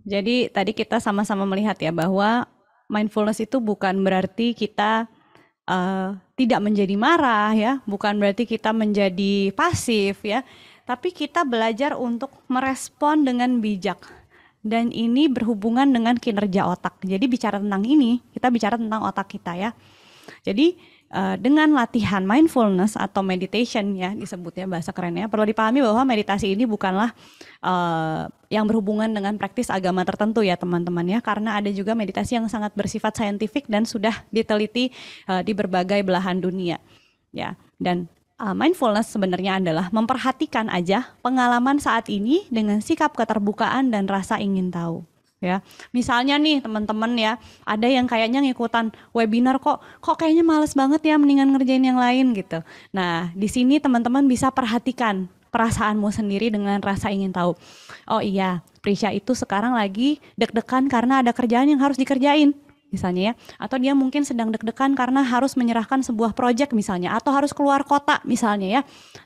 Jadi tadi kita sama-sama melihat ya bahwa mindfulness itu bukan berarti kita tidak menjadi marah ya, bukan berarti kita menjadi pasif ya, tapi kita belajar untuk merespon dengan bijak. Dan ini berhubungan dengan kinerja otak. Jadi bicara tentang ini, kita bicara tentang otak kita ya. Jadi dengan latihan mindfulness atau meditation ya disebutnya bahasa kerennya, perlu dipahami bahwa meditasi ini bukanlah yang berhubungan dengan praktis agama tertentu ya teman-teman ya, karena ada juga meditasi yang sangat bersifat saintifik dan sudah diteliti di berbagai belahan dunia ya. Dan mindfulness sebenarnya adalah memperhatikan aja pengalaman saat ini dengan sikap keterbukaan dan rasa ingin tahu. Ya, misalnya nih teman-teman ya, ada yang kayaknya ngikutan webinar kok kayaknya males banget ya, mendingan ngerjain yang lain gitu. Nah, di sini teman-teman bisa perhatikan perasaanmu sendiri dengan rasa ingin tahu. Oh iya, Prisha itu sekarang lagi deg-degan karena ada kerjaan yang harus dikerjain, misalnya ya. Atau dia mungkin sedang deg-degan karena harus menyerahkan sebuah proyek misalnya, atau harus keluar kota misalnya ya.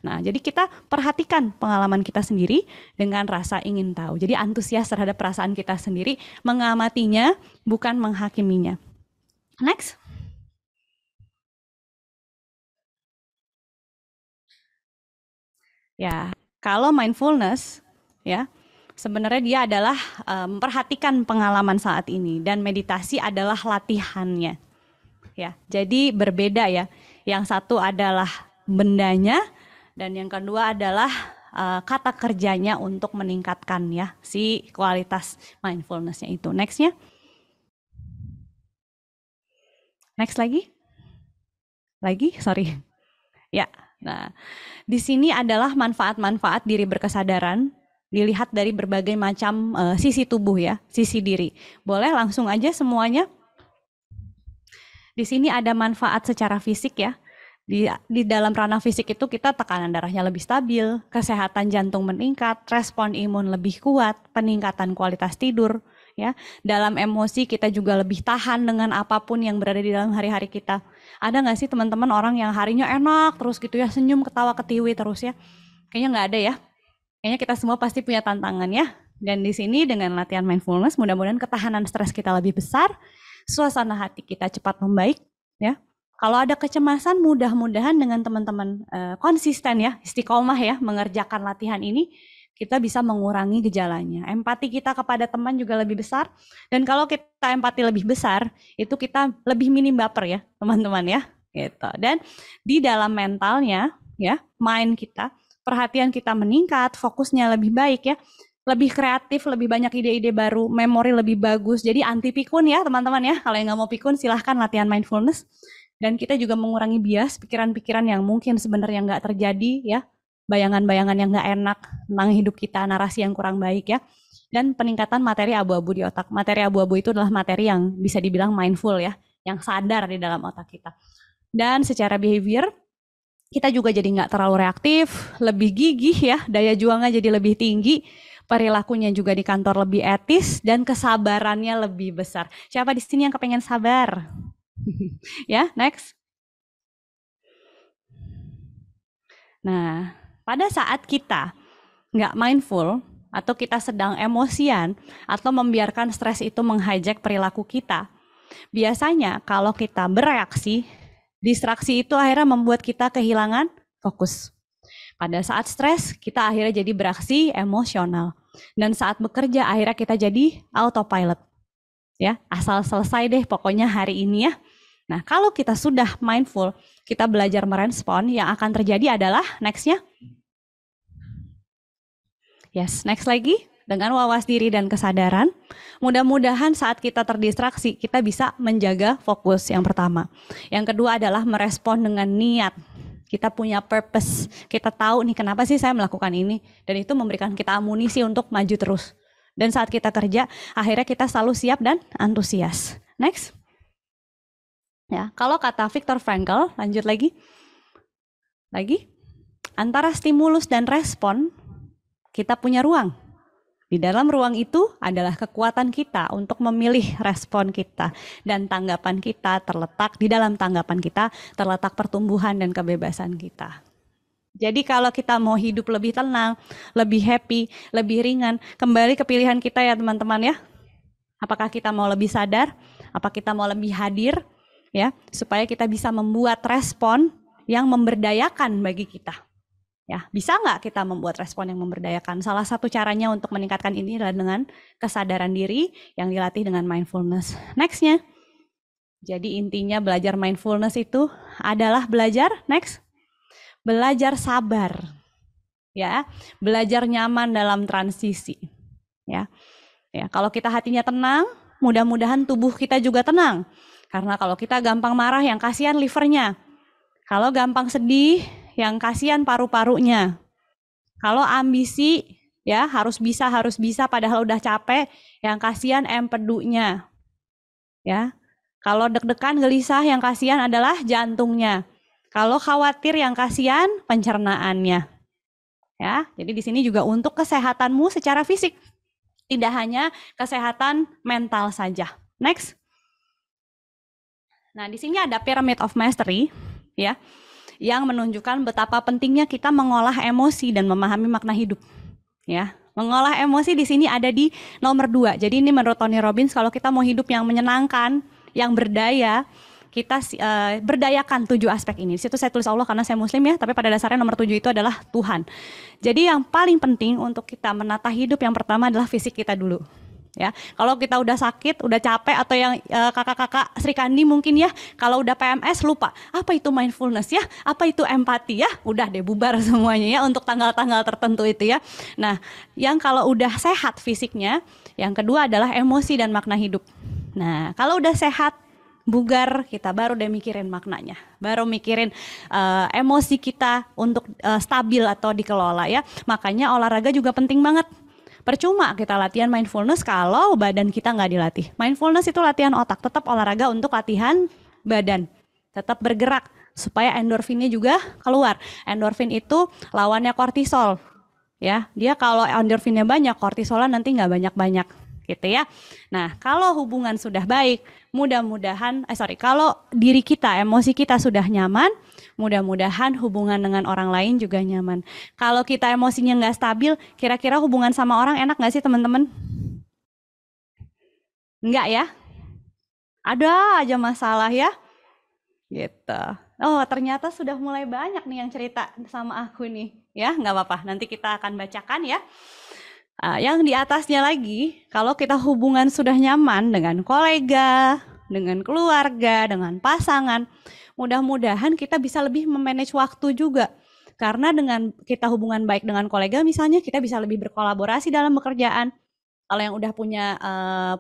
Nah, jadi kita perhatikan pengalaman kita sendiri dengan rasa ingin tahu. Jadi antusias terhadap perasaan kita sendiri, mengamatinya bukan menghakiminya. Next. Ya, kalau mindfulness ya, sebenarnya dia adalah memperhatikan pengalaman saat ini, dan meditasi adalah latihannya. Ya, jadi berbeda ya. Yang satu adalah bendanya, dan yang kedua adalah kata kerjanya untuk meningkatkan ya si kualitas mindfulness-nya itu. Next-nya. Next lagi. Sorry. Ya. Nah, di sini adalah manfaat-manfaat diri berkesadaran, dilihat dari berbagai macam sisi tubuh ya, sisi diri. Boleh langsung aja semuanya. Di sini ada manfaat secara fisik ya. Di dalam ranah fisik itu kita tekanan darahnya lebih stabil, kesehatan jantung meningkat, respon imun lebih kuat, peningkatan kualitas tidur, ya. Dalam emosi kita juga lebih tahan dengan apapun yang berada di dalam hari-hari kita. Ada nggak sih teman-teman orang yang harinya enak terus gitu ya, senyum, ketawa, ketiwi terus ya? Kayaknya nggak ada ya. Kayaknya kita semua pasti punya tantangan ya. Dan di sini dengan latihan mindfulness, mudah-mudahan ketahanan stres kita lebih besar, suasana hati kita cepat membaik, ya. Kalau ada kecemasan, mudah-mudahan dengan teman-teman konsisten ya, istiqomah ya, mengerjakan latihan ini, kita bisa mengurangi gejalanya. Empati kita kepada teman juga lebih besar, dan kalau kita empati lebih besar, itu kita lebih minim baper ya, teman-teman ya. Gitu. Dan di dalam mentalnya, ya, mind kita, perhatian kita meningkat, fokusnya lebih baik ya, lebih kreatif, lebih banyak ide-ide baru, memori lebih bagus. Jadi anti pikun ya teman-teman ya. Kalau yang nggak mau pikun silahkan latihan mindfulness. Dan kita juga mengurangi bias, pikiran-pikiran yang mungkin sebenarnya nggak terjadi ya. Bayangan-bayangan yang nggak enak tentang hidup kita, narasi yang kurang baik ya. Dan peningkatan materi abu-abu di otak. Materi abu-abu itu adalah materi yang bisa dibilang mindful ya. Yang sadar di dalam otak kita. Dan secara behavior, kita juga jadi nggak terlalu reaktif, lebih gigih ya. Daya juangnya jadi lebih tinggi. Perilakunya juga di kantor lebih etis. Dan kesabarannya lebih besar. Siapa di sini yang kepengen sabar? Ya, next. Nah, pada saat kita nggak mindful atau kita sedang emosian atau membiarkan stres itu menghijack perilaku kita, biasanya kalau kita bereaksi, distraksi itu akhirnya membuat kita kehilangan fokus. Pada saat stres, kita akhirnya jadi beraksi emosional. Dan saat bekerja, akhirnya kita jadi autopilot. Ya, asal selesai deh pokoknya hari ini ya. Nah, kalau kita sudah mindful, kita belajar merespon, yang akan terjadi adalah nextnya. Yes, next lagi. Dengan wawas diri dan kesadaran, mudah-mudahan saat kita terdistraksi, kita bisa menjaga fokus yang pertama. Yang kedua adalah merespon dengan niat. Kita punya purpose, kita tahu nih kenapa sih saya melakukan ini. Dan itu memberikan kita amunisi untuk maju terus. Dan saat kita kerja, akhirnya kita selalu siap dan antusias. Next. Ya, kalau kata Viktor Frankl, lanjut lagi. Antara stimulus dan respon, kita punya ruang. Di dalam ruang itu adalah kekuatan kita untuk memilih respon kita. Dan tanggapan kita terletak, di dalam tanggapan kita terletak pertumbuhan dan kebebasan kita. Jadi kalau kita mau hidup lebih tenang, lebih happy, lebih ringan, kembali ke pilihan kita ya teman-teman ya. Apakah kita mau lebih sadar, apa kita mau lebih hadir, ya, supaya kita bisa membuat respon yang memberdayakan bagi kita. Ya, bisa nggak kita membuat respon yang memberdayakan? Salah satu caranya untuk meningkatkan ini adalah dengan kesadaran diri yang dilatih dengan mindfulness. Nextnya, jadi intinya belajar mindfulness itu adalah belajar, belajar sabar, ya, belajar nyaman dalam transisi, ya. Ya, kalau kita hatinya tenang, mudah-mudahan tubuh kita juga tenang. Karena kalau kita gampang marah, yang kasihan livernya. Kalau gampang sedih, yang kasihan paru-parunya. Kalau ambisi, ya harus bisa padahal udah capek, yang kasihan empedunya. Ya. Kalau deg-degan, gelisah, yang kasihan adalah jantungnya. Kalau khawatir, yang kasihan pencernaannya. Ya, jadi di sini juga untuk kesehatanmu secara fisik. Tidak hanya kesehatan mental saja. Next. Nah, di sini ada Pyramid of Mastery, ya, yang menunjukkan betapa pentingnya kita mengolah emosi dan memahami makna hidup. Ya, mengolah emosi di sini ada di nomor 2. Jadi ini menurut Tony Robbins, kalau kita mau hidup yang menyenangkan, yang berdaya, kita berdayakan 7 aspek ini. Di situ saya tulis Allah karena saya Muslim ya, tapi pada dasarnya nomor 7 itu adalah Tuhan. Jadi yang paling penting untuk kita menata hidup yang pertama adalah fisik kita dulu. Ya, kalau kita udah sakit, udah capek, atau yang kakak-kakak Sri Kandi mungkin ya, kalau udah PMS lupa apa itu mindfulness ya, apa itu empati ya, udah deh bubar semuanya ya untuk tanggal-tanggal tertentu itu ya. Nah, yang kalau udah sehat fisiknya, yang kedua adalah emosi dan makna hidup. Nah, kalau udah sehat, bugar, kita baru deh mikirin maknanya, baru mikirin emosi kita untuk stabil atau dikelola ya. Makanya olahraga juga penting banget. Percuma kita latihan mindfulness kalau badan kita nggak dilatih. Mindfulness itu latihan otak, tetap olahraga untuk latihan badan, tetap bergerak supaya endorfinnya juga keluar. Endorfin itu lawannya kortisol. Ya, dia kalau endorfinnya banyak, kortisolnya nanti nggak banyak-banyak, gitu ya. Nah, kalau hubungan sudah baik, kalau diri kita, emosi kita sudah nyaman, mudah-mudahan hubungan dengan orang lain juga nyaman. Kalau kita emosinya nggak stabil, kira-kira hubungan sama orang enak nggak sih teman-teman? Enggak ya? Ada aja masalah ya, gitu. Oh, ternyata sudah mulai banyak nih yang cerita sama aku nih. Ya, nggak apa-apa. Nanti kita akan bacakan ya. Yang di atasnya lagi, kalau kita hubungan sudah nyaman dengan kolega, dengan keluarga, dengan pasangan, mudah-mudahan kita bisa lebih memanage waktu juga. Karena dengan kita hubungan baik dengan kolega misalnya, kita bisa lebih berkolaborasi dalam pekerjaan. Kalau yang udah punya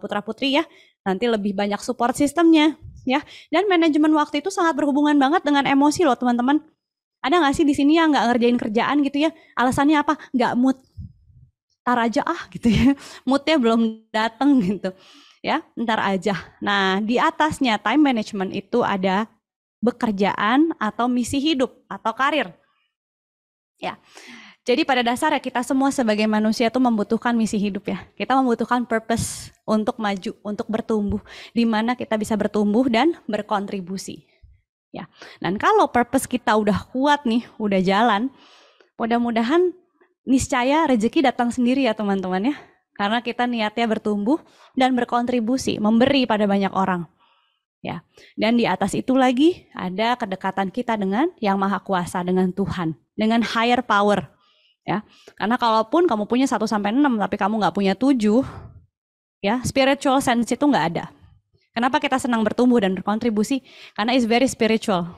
putra-putri ya, nanti lebih banyak support sistemnya. Ya, dan manajemen waktu itu sangat berhubungan banget dengan emosi loh teman-teman. Ada nggak sih di sini yang nggak ngerjain kerjaan gitu ya? Alasannya apa? Nggak mood. Ntar aja gitu ya. Moodnya belum datang gitu. Ya, ntar aja. Nah, di atasnya time management itu ada pekerjaan atau misi hidup atau karir. Ya. Jadi pada dasarnya kita semua sebagai manusia tuh membutuhkan misi hidup ya. Kita membutuhkan purpose untuk maju, untuk bertumbuh. Di mana kita bisa bertumbuh dan berkontribusi. Ya. Dan kalau purpose kita udah kuat nih, udah jalan, mudah-mudahan niscaya rezeki datang sendiri ya teman-teman ya. Karena kita niatnya bertumbuh dan berkontribusi, memberi pada banyak orang. Ya. Dan di atas itu lagi ada kedekatan kita dengan Yang Maha Kuasa, dengan Tuhan, dengan higher power. Ya, karena kalaupun kamu punya 1 sampai 6 tapi kamu nggak punya 7, ya, spiritual sense itu nggak ada. Kenapa kita senang bertumbuh dan berkontribusi? Karena it's very spiritual.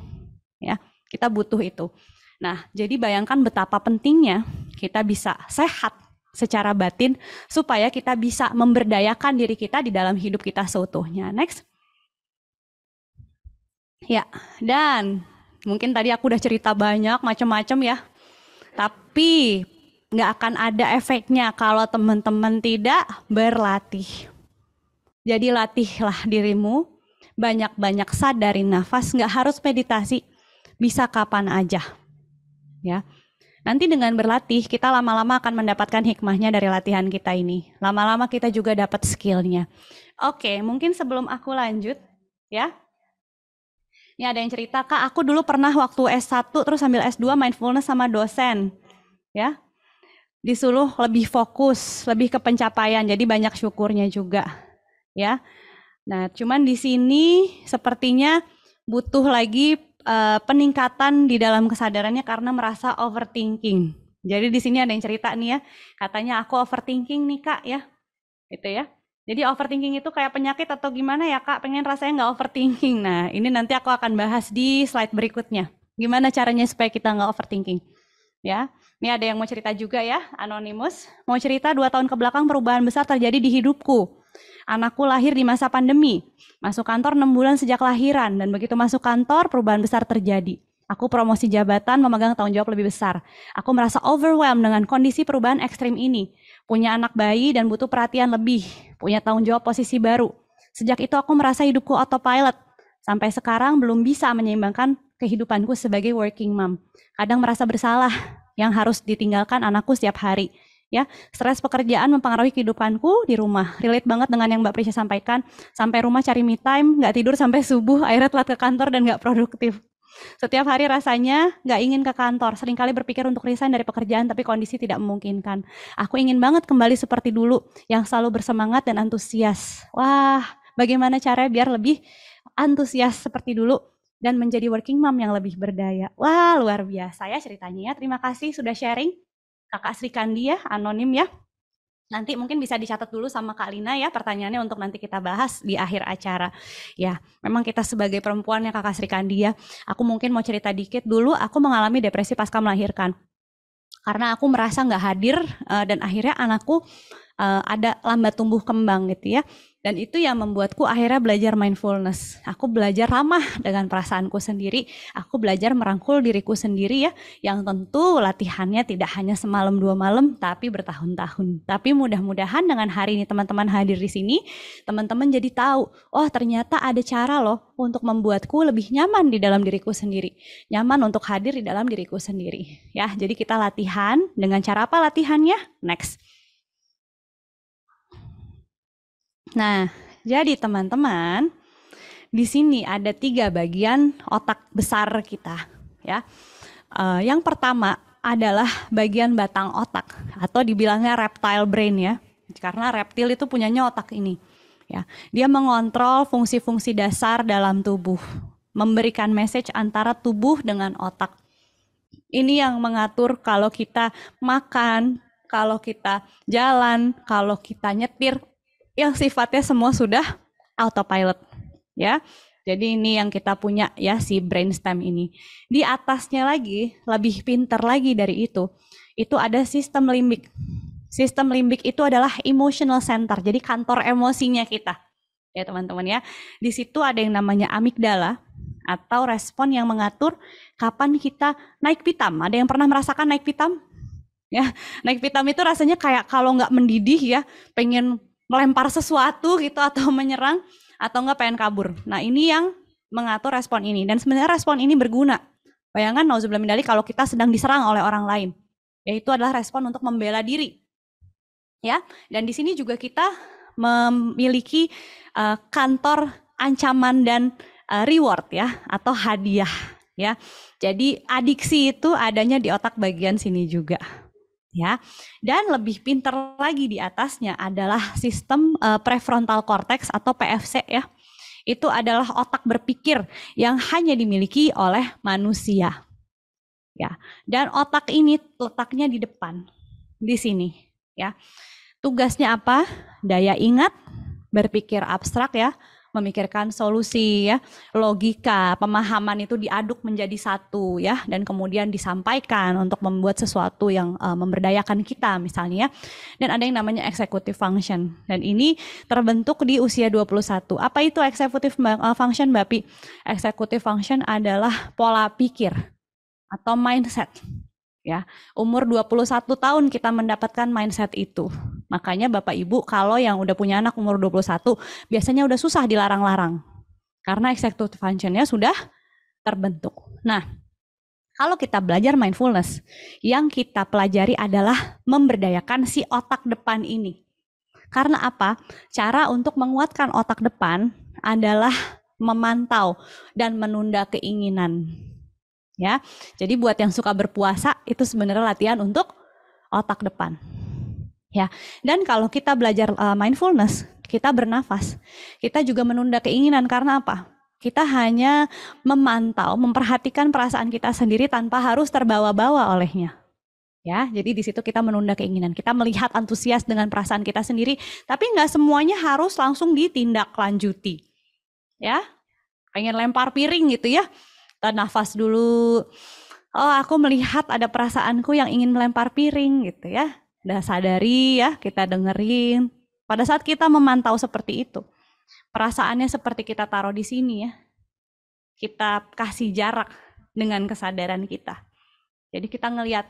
Ya, kita butuh itu. Nah, jadi bayangkan betapa pentingnya kita bisa sehat secara batin supaya kita bisa memberdayakan diri kita di dalam hidup kita seutuhnya. Next. Ya, dan mungkin tadi aku udah cerita banyak macam-macam ya. Tapi nggak akan ada efeknya kalau teman-teman tidak berlatih. Jadi latihlah dirimu, banyak-banyak sadarin nafas, nggak harus meditasi, bisa kapan aja. Ya, nanti dengan berlatih kita lama-lama akan mendapatkan hikmahnya dari latihan kita ini. Lama-lama kita juga dapat skillnya. Oke, mungkin sebelum aku lanjut, ya. Ini ada yang cerita, Kak, aku dulu pernah waktu S1 terus sambil S2 mindfulness sama dosen. Ya. Disuruh lebih fokus, lebih ke pencapaian, jadi banyak syukurnya juga. Ya. Nah, cuman di sini sepertinya butuh lagi peningkatan di dalam kesadarannya karena merasa overthinking. Jadi di sini ada yang cerita nih ya, katanya aku overthinking nih Kak ya. Gitu ya. Jadi overthinking itu kayak penyakit atau gimana ya Kak? Pengen rasanya nggak overthinking. Nah ini nanti aku akan bahas di slide berikutnya. Gimana caranya supaya kita nggak overthinking. Ya, ini ada yang mau cerita juga ya, Anonymous. Mau cerita 2 tahun ke belakang perubahan besar terjadi di hidupku. Anakku lahir di masa pandemi. Masuk kantor 6 bulan sejak lahiran. Dan begitu masuk kantor perubahan besar terjadi. Aku promosi jabatan memegang tanggung jawab lebih besar. Aku merasa overwhelmed dengan kondisi perubahan ekstrim ini. Punya anak bayi dan butuh perhatian lebih. Punya tanggung jawab posisi baru. Sejak itu aku merasa hidupku autopilot. Sampai sekarang belum bisa menyeimbangkan kehidupanku sebagai working mom. Kadang merasa bersalah yang harus ditinggalkan anakku setiap hari. Ya, stres pekerjaan mempengaruhi kehidupanku di rumah. Relate banget dengan yang Mbak Prisya sampaikan. Sampai rumah cari me time, nggak tidur sampai subuh, akhirnya telat ke kantor dan nggak produktif. Setiap hari rasanya nggak ingin ke kantor. Seringkali berpikir untuk resign dari pekerjaan, tapi kondisi tidak memungkinkan. Aku ingin banget kembali seperti dulu, yang selalu bersemangat dan antusias. Wah, bagaimana caranya biar lebih antusias seperti dulu dan menjadi working mom yang lebih berdaya. Wah, luar biasa ya ceritanya ya. Terima kasih sudah sharing. Kakak Sri Kandi ya, anonim ya. Nanti mungkin bisa dicatat dulu sama Kak Lina ya pertanyaannya untuk nanti kita bahas di akhir acara. Ya, memang kita sebagai perempuan ya Kakak Sri Kandi ya. Aku mungkin mau cerita dikit dulu, aku mengalami depresi pasca melahirkan. Karena aku merasa nggak hadir dan akhirnya anakku ada lambat tumbuh kembang gitu ya. Dan itu yang membuatku akhirnya belajar mindfulness. Aku belajar ramah dengan perasaanku sendiri. Aku belajar merangkul diriku sendiri ya. Yang tentu latihannya tidak hanya semalam 2 malam, tapi bertahun-tahun. Tapi mudah-mudahan dengan hari ini teman-teman hadir di sini, teman-teman jadi tahu, oh ternyata ada cara loh untuk membuatku lebih nyaman di dalam diriku sendiri. Nyaman untuk hadir di dalam diriku sendiri. Ya, jadi kita latihan dengan cara apa latihannya? Next. Nah, jadi teman-teman, di sini ada 3 bagian otak besar kita, ya. Yang pertama adalah bagian batang otak atau dibilangnya reptile brain ya, karena reptil itu punyanya otak ini, ya. Dia mengontrol fungsi-fungsi dasar dalam tubuh, memberikan message antara tubuh dengan otak. Ini yang mengatur kalau kita makan, kalau kita jalan, kalau kita nyetir, yang sifatnya semua sudah autopilot ya. Jadi ini yang kita punya ya, si brainstem ini. Di atasnya lagi, lebih pintar lagi dari itu ada sistem limbik. Sistem limbik itu adalah emotional center, jadi kantor emosinya kita. Ya teman-teman ya. Di situ ada yang namanya amigdala atau respon yang mengatur kapan kita naik pitam. Ada yang pernah merasakan naik pitam? Ya, naik pitam itu rasanya kayak kalau nggak mendidih ya, pengen melempar sesuatu gitu atau menyerang atau enggak pengen kabur. Nah ini yang mengatur respon ini dan sebenarnya respon ini berguna. Bayangkan nauzubillah min dzalik kalau kita sedang diserang oleh orang lain. Yaitu adalah respon untuk membela diri. Ya, dan di sini juga kita memiliki kantor ancaman dan reward ya atau hadiah ya. Jadi adiksi itu adanya di otak bagian sini juga. Ya, dan lebih pintar lagi di atasnya adalah sistem prefrontal cortex atau PFC ya. Itu adalah otak berpikir yang hanya dimiliki oleh manusia. Ya, dan otak ini letaknya di depan, di sini ya. Tugasnya apa? Daya ingat, berpikir abstrak ya, memikirkan solusi ya, logika, pemahaman itu diaduk menjadi satu ya, dan kemudian disampaikan untuk membuat sesuatu yang memberdayakan kita misalnya. Dan ada yang namanya executive function. Dan ini terbentuk di usia 21. Apa itu executive function, Mbak Pi? Executive function adalah pola pikir atau mindset. Ya, umur 21 tahun kita mendapatkan mindset itu. Makanya Bapak Ibu kalau yang udah punya anak umur 21 biasanya udah susah dilarang-larang. Karena executive function-nya sudah terbentuk. Nah, kalau kita belajar mindfulness, yang kita pelajari adalah memberdayakan si otak depan ini. Karena apa? Cara untuk menguatkan otak depan adalah memantau dan menunda keinginan. Ya, jadi buat yang suka berpuasa itu sebenarnya latihan untuk otak depan. Ya, dan kalau kita belajar mindfulness, kita bernafas, kita juga menunda keinginan karena apa? Kita hanya memantau, memperhatikan perasaan kita sendiri tanpa harus terbawa-bawa olehnya. Ya, jadi di situ kita menunda keinginan, kita melihat antusias dengan perasaan kita sendiri, tapi nggak semuanya harus langsung ditindaklanjuti. Ya, pengen lempar piring gitu ya. Kita nafas dulu. Oh, aku melihat ada perasaanku yang ingin melempar piring gitu ya. Udah sadari ya, kita dengerin. Pada saat kita memantau seperti itu, perasaannya seperti kita taruh di sini ya. Kita kasih jarak dengan kesadaran kita. Jadi kita ngelihat,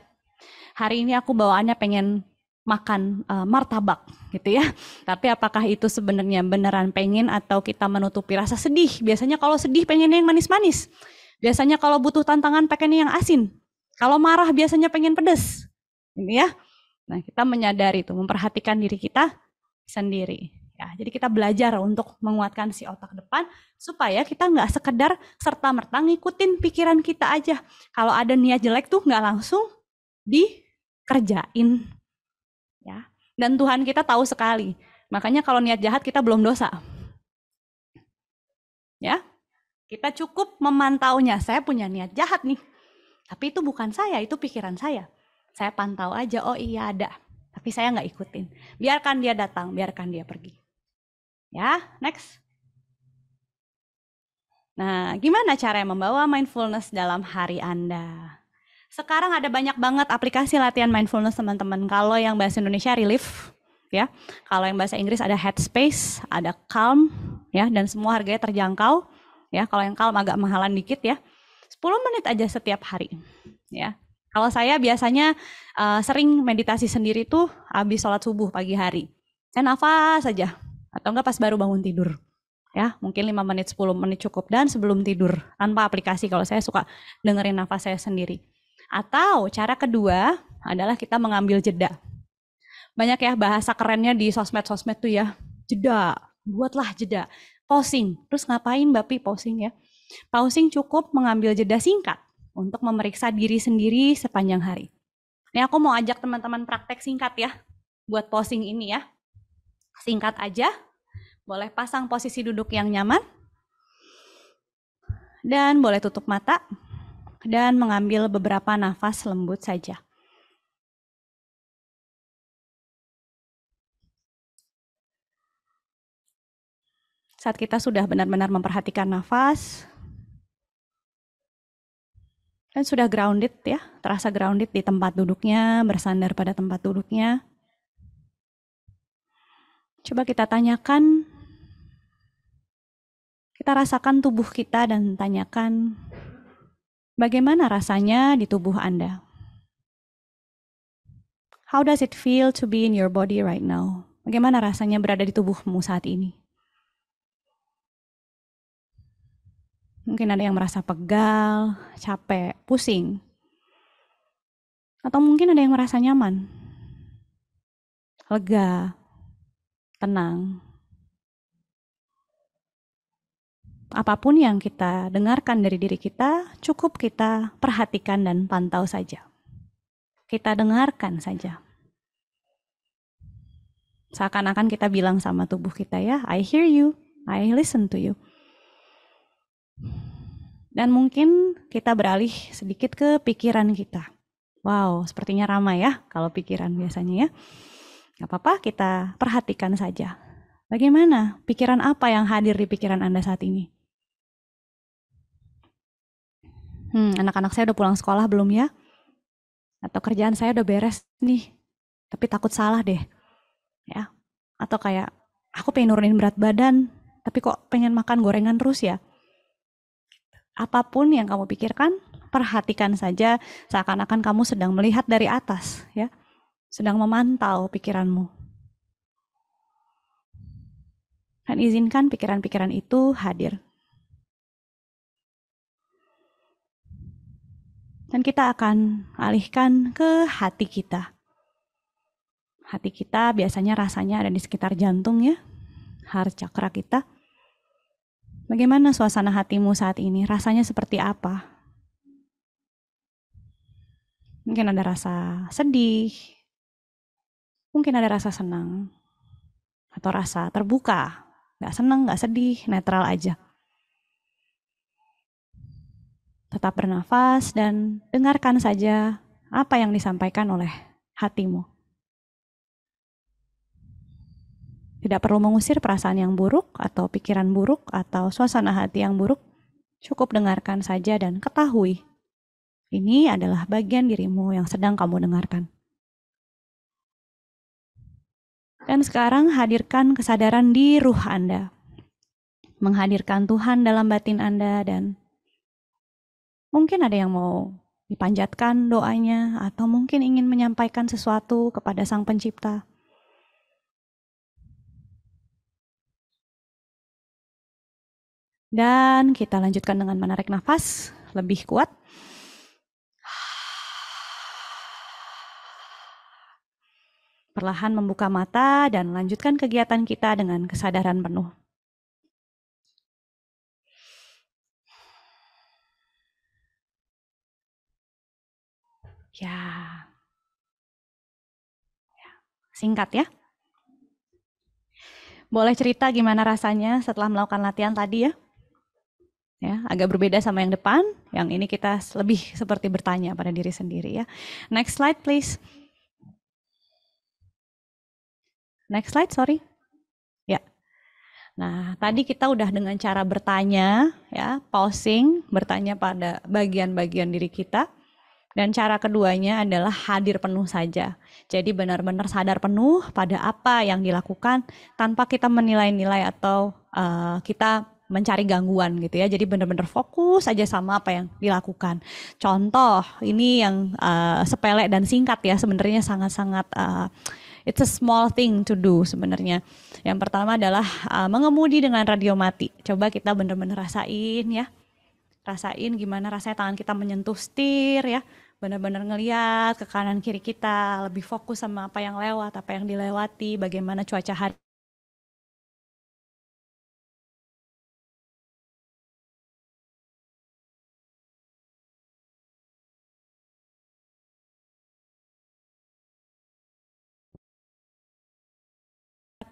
hari ini aku bawaannya pengen makan martabak gitu ya. Tapi apakah itu sebenarnya beneran pengen atau kita menutupi rasa sedih? Biasanya kalau sedih pengennya yang manis-manis. Biasanya kalau butuh tantangan pengennya yang asin. Kalau marah biasanya pengen pedas. Ini ya. Nah, kita menyadari itu, memperhatikan diri kita sendiri. Ya, jadi kita belajar untuk menguatkan si otak depan supaya kita nggak sekedar serta-merta ngikutin pikiran kita aja. Kalau ada niat jelek tuh nggak langsung dikerjain. Ya. Dan Tuhan kita tahu sekali. Makanya kalau niat jahat kita belum dosa. Ya. Kita cukup memantaunya, saya punya niat jahat nih. Tapi itu bukan saya, itu pikiran saya. Saya pantau aja, oh iya ada. Tapi saya nggak ikutin. Biarkan dia datang, biarkan dia pergi. Ya, next. Nah, gimana cara membawa mindfulness dalam hari Anda? Sekarang ada banyak banget aplikasi latihan mindfulness teman-teman. Kalau yang bahasa Indonesia Relief, ya. Kalau yang bahasa Inggris ada Headspace, ada Calm, ya, dan semua harganya terjangkau, ya. Kalau yang Calm agak mahalan dikit ya. 10 menit aja setiap hari, ya. Kalau saya biasanya sering meditasi sendiri tuh habis sholat subuh pagi hari. Saya nafas saja, atau enggak pas baru bangun tidur. Ya, mungkin 5 menit, 10 menit cukup, dan sebelum tidur, tanpa aplikasi. Kalau saya suka dengerin nafas saya sendiri. Atau cara kedua adalah kita mengambil jeda. Banyak ya bahasa kerennya di sosmed-sosmed tuh ya, jeda, buatlah jeda, pausing. Terus ngapain Mbak Pi pausing ya? Pausing cukup mengambil jeda singkat untuk memeriksa diri sendiri sepanjang hari. Ini aku mau ajak teman-teman praktek singkat ya, buat pausing ini ya. Singkat aja, boleh pasang posisi duduk yang nyaman, dan boleh tutup mata, dan mengambil beberapa nafas lembut saja. Saat kita sudah benar-benar memperhatikan nafas, dan sudah grounded ya, terasa grounded di tempat duduknya, bersandar pada tempat duduknya. Coba kita tanyakan, kita rasakan tubuh kita dan tanyakan, bagaimana rasanya di tubuh Anda? How does it feel to be in your body right now? Bagaimana rasanya berada di tubuhmu saat ini? Mungkin ada yang merasa pegal, capek, pusing. Atau mungkin ada yang merasa nyaman, lega, tenang. Apapun yang kita dengarkan dari diri kita, cukup kita perhatikan dan pantau saja. Kita dengarkan saja. Seakan-akan kita bilang sama tubuh kita ya, I hear you, I listen to you. Dan mungkin kita beralih sedikit ke pikiran kita. Wow, sepertinya ramai ya kalau pikiran biasanya ya. Gak apa-apa, kita perhatikan saja. Bagaimana? Pikiran apa yang hadir di pikiran Anda saat ini? Anak-anak saya udah pulang sekolah belum ya? Atau kerjaan saya udah beres nih, tapi takut salah deh. Ya. Atau kayak, aku pengen nurunin berat badan, tapi kok pengen makan gorengan terus ya? Apapun yang kamu pikirkan, perhatikan saja seakan-akan kamu sedang melihat dari atas, ya, sedang memantau pikiranmu. Dan izinkan pikiran-pikiran itu hadir. Dan kita akan alihkan ke hati kita. Hati kita biasanya rasanya ada di sekitar jantung ya, heart chakra kita. Bagaimana suasana hatimu saat ini? Rasanya seperti apa? Mungkin ada rasa sedih, mungkin ada rasa senang, atau rasa terbuka, gak senang, gak sedih, netral aja. Tetap bernafas dan dengarkan saja apa yang disampaikan oleh hatimu. Tidak perlu mengusir perasaan yang buruk atau pikiran buruk atau suasana hati yang buruk. Cukup dengarkan saja dan ketahui. Ini adalah bagian dirimu yang sedang kamu dengarkan. Dan sekarang hadirkan kesadaran di ruh Anda. Menghadirkan Tuhan dalam batin Anda dan mungkin ada yang mau dipanjatkan doanya atau mungkin ingin menyampaikan sesuatu kepada Sang Pencipta. Dan kita lanjutkan dengan menarik nafas lebih kuat. Perlahan membuka mata dan lanjutkan kegiatan kita dengan kesadaran penuh. Ya. Singkat ya. Boleh cerita gimana rasanya setelah melakukan latihan tadi ya? Ya, agak berbeda sama yang depan. Yang ini kita lebih seperti bertanya pada diri sendiri ya. Next slide please. Next slide, sorry. Ya. Nah, tadi kita udah dengan cara bertanya ya, pausing, bertanya pada bagian-bagian diri kita. Dan cara keduanya adalah hadir penuh saja. Jadi benar-benar sadar penuh pada apa yang dilakukan tanpa kita menilai-nilai atau kita mencari gangguan gitu ya. Jadi benar-benar fokus aja sama apa yang dilakukan. Contoh, ini yang sepele dan singkat ya, sebenarnya sangat-sangat it's a small thing to do sebenarnya. Yang pertama adalah mengemudi dengan radio mati. Coba kita benar-benar rasain ya. Rasain gimana rasanya tangan kita menyentuh setir ya. Benar-benar ngeliat ke kanan kiri kita, lebih fokus sama apa yang lewat, apa yang dilewati, bagaimana cuaca hari.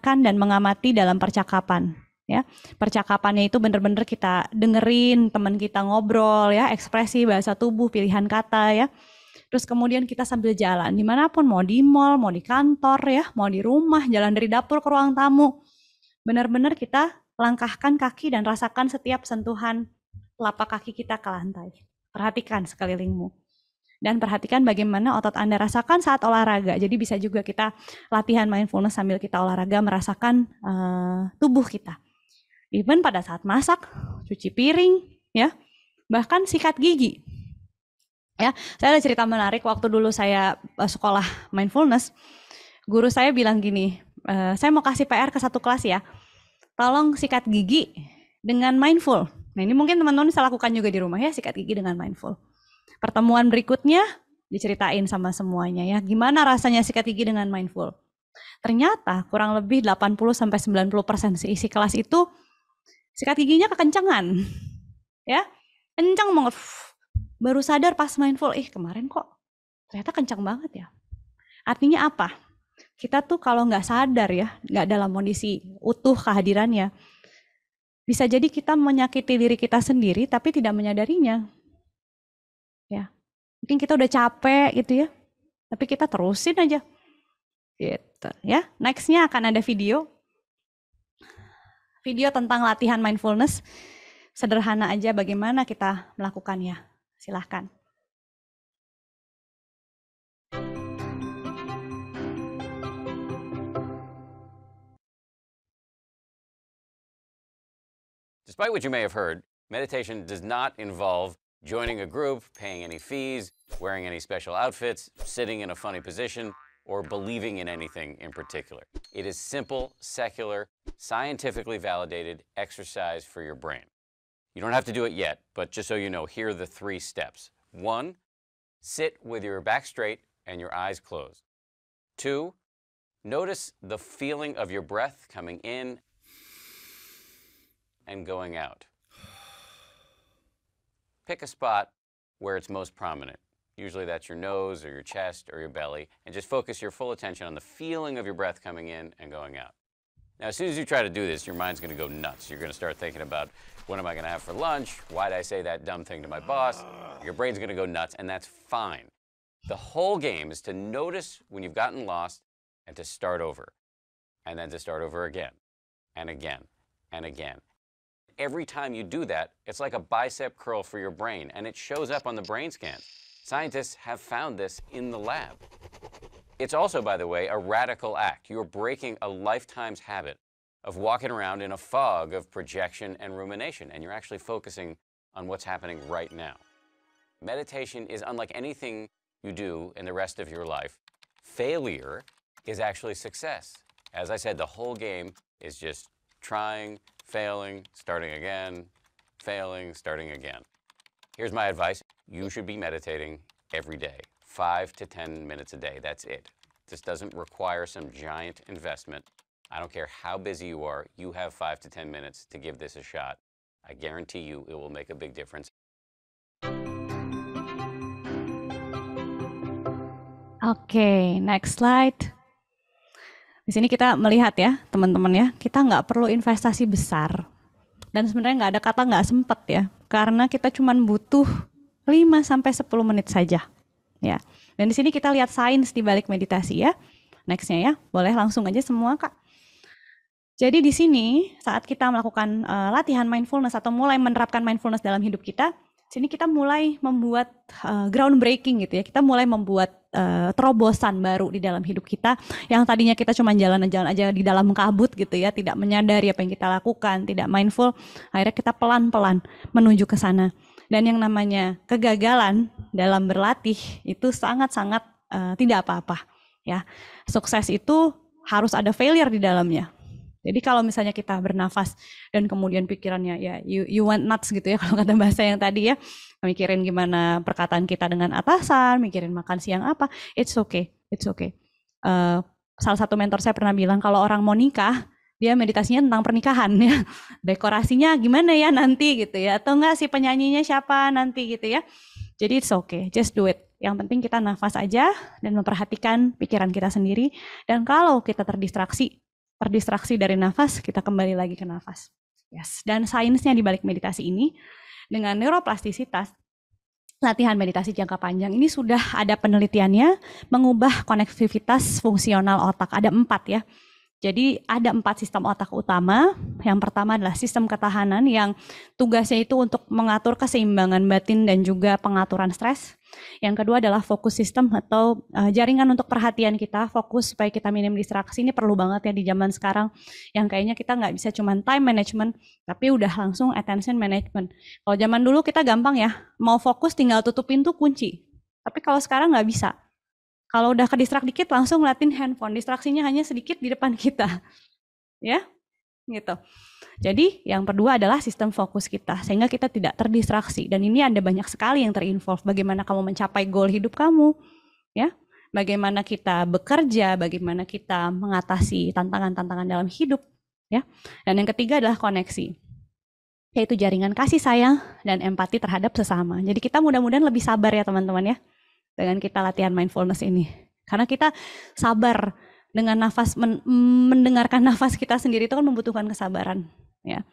Dan mengamati dalam percakapan ya. Percakapannya itu benar-benar kita dengerin teman kita ngobrol ya, ekspresi, bahasa tubuh, pilihan kata ya. Terus kemudian kita sambil jalan dimanapun, mau di mall, mau di kantor ya, mau di rumah, jalan dari dapur ke ruang tamu. Benar-benar kita langkahkan kaki dan rasakan setiap sentuhan telapak kaki kita ke lantai. Perhatikan sekelilingmu. Dan perhatikan bagaimana otot Anda rasakan saat olahraga. Jadi bisa juga kita latihan mindfulness sambil kita olahraga, merasakan tubuh kita. Even pada saat masak, cuci piring, ya, bahkan sikat gigi. Ya, saya ada cerita menarik waktu dulu saya sekolah mindfulness. Guru saya bilang gini, saya mau kasih PR ke satu kelas ya. Tolong sikat gigi dengan mindful. Nah, ini mungkin teman-teman bisa lakukan juga di rumah ya, sikat gigi dengan mindful. Pertemuan berikutnya diceritain sama semuanya ya, gimana rasanya sikat gigi dengan mindful. Ternyata kurang lebih 80-90% isi kelas itu sikat giginya kekencangan. Ya, kencang banget. Baru sadar pas mindful, kemarin kok ternyata kencang banget ya. Artinya apa? Kita tuh kalau nggak sadar ya, nggak dalam kondisi utuh kehadirannya, bisa jadi kita menyakiti diri kita sendiri tapi tidak menyadarinya. Ya, mungkin kita udah capek gitu ya, tapi kita terusin aja. Gitu ya. Nextnya akan ada video tentang latihan mindfulness. Sederhana aja bagaimana kita melakukannya. Silahkan. Despite what you may have heard, meditation does not involve joining a group, paying any fees, wearing any special outfits, sitting in a funny position, or believing in anything in particular. It is simple, secular, scientifically validated exercise for your brain. You don't have to do it yet, but just so you know, here are the 3 steps. 1, sit with your back straight and your eyes closed. 2, notice the feeling of your breath coming in and going out. Pick a spot where it's most prominent. Usually that's your nose or your chest or your belly, and just focus your full attention on the feeling of your breath coming in and going out. Now, as soon as you try to do this, your mind's going to go nuts. You're going to start thinking about, what am I going to have for lunch? Why did I say that dumb thing to my boss? Your brain's going to go nuts, and that's fine. The whole game is to notice when you've gotten lost and to start over, and then to start over again, and again, and again. Every time you do that, it's like a bicep curl for your brain, and it shows up on the brain scan. Scientists have found this in the lab. It's also, by the way, a radical act. You're breaking a lifetime's habit of walking around in a fog of projection and rumination, and you're actually focusing on what's happening right now. Meditation is unlike anything you do in the rest of your life. Failure is actually success. As I said, the whole game is just trying, failing, starting again, failing, starting again. Here's my advice. You should be meditating every day, 5 to 10 minutes a day. That's it. This doesn't require some giant investment. I don't care how busy you are, you have 5 to 10 minutes to give this a shot. I guarantee you it will make a big difference. Oke, next slide. Di sini kita melihat ya, teman-teman ya, kita nggak perlu investasi besar. Dan sebenarnya nggak ada kata nggak sempet ya, karena kita cuma butuh 5-10 menit saja. Ya. Dan di sini kita lihat sains di balik meditasi ya. Nextnya ya, boleh langsung aja semua Kak. Jadi di sini saat kita melakukan latihan mindfulness atau mulai menerapkan mindfulness dalam hidup kita, Sini kita mulai membuat groundbreaking gitu ya. Kita mulai membuat terobosan baru di dalam hidup kita yang tadinya kita cuma jalan-jalan aja di dalam kabut gitu ya, tidak menyadari apa yang kita lakukan, tidak mindful. Akhirnya kita pelan-pelan menuju ke sana. Dan yang namanya kegagalan dalam berlatih itu sangat-sangat tidak apa-apa ya. Sukses itu harus ada failure di dalamnya. Jadi kalau misalnya kita bernafas dan kemudian pikirannya ya you went nuts gitu ya, kalau kata bahasa yang tadi ya, mikirin gimana perkataan kita dengan atasan, mikirin makan siang apa, it's okay. Salah satu mentor saya pernah bilang kalau orang mau nikah, dia meditasinya tentang pernikahan ya, dekorasinya gimana ya nanti gitu ya, atau enggak si penyanyinya siapa nanti gitu ya. Jadi it's okay, just do it. Yang penting kita nafas aja dan memperhatikan pikiran kita sendiri. Dan kalau kita terdistraksi dari nafas, kita kembali lagi ke nafas. Yes. Dan sainsnya di balik meditasi ini, dengan neuroplastisitas, latihan meditasi jangka panjang ini sudah ada penelitiannya mengubah konektivitas fungsional otak. Ada 4 ya. Jadi ada 4 sistem otak utama. Yang pertama adalah sistem ketahanan yang tugasnya itu untuk mengatur keseimbangan batin dan juga pengaturan stres. Yang kedua adalah fokus sistem atau jaringan untuk perhatian kita, fokus supaya kita minim distraksi. Ini perlu banget ya di zaman sekarang yang kayaknya kita nggak bisa cuma time management, tapi udah langsung attention management. Kalau zaman dulu kita gampang ya, mau fokus tinggal tutup pintu kunci. Tapi kalau sekarang nggak bisa. Kalau udah kedistrak dikit langsung ngeliatin handphone, distraksinya hanya sedikit di depan kita. Ya, gitu. Jadi yang kedua adalah sistem fokus kita, sehingga kita tidak terdistraksi. Dan ini ada banyak sekali yang terinvolve. Bagaimana kamu mencapai goal hidup kamu, ya? Bagaimana kita bekerja, bagaimana kita mengatasi tantangan-tantangan dalam hidup, ya. Dan yang ketiga adalah koneksi, yaitu jaringan kasih sayang dan empati terhadap sesama. Jadi kita mudah-mudahan lebih sabar ya teman-teman ya, dengan kita latihan mindfulness ini. Karena kita sabar dengan nafas, mendengarkan nafas kita sendiri itu kan membutuhkan kesabaran. Ya.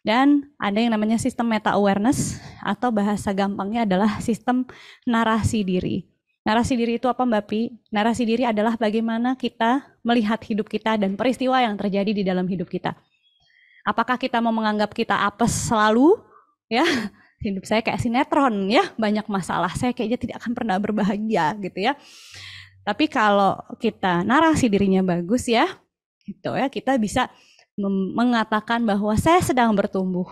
Dan ada yang namanya sistem meta awareness atau bahasa gampangnya adalah sistem narasi diri. Narasi diri itu apa Mbak Pi? Narasi diri adalah bagaimana kita melihat hidup kita dan peristiwa yang terjadi di dalam hidup kita. Apakah kita mau menganggap kita apes selalu? Ya, hidup saya kayak sinetron ya, banyak masalah, saya kayaknya tidak akan pernah berbahagia gitu ya. Tapi kalau kita narasi dirinya bagus ya, gitu ya, kita bisa mengatakan bahwa saya sedang bertumbuh.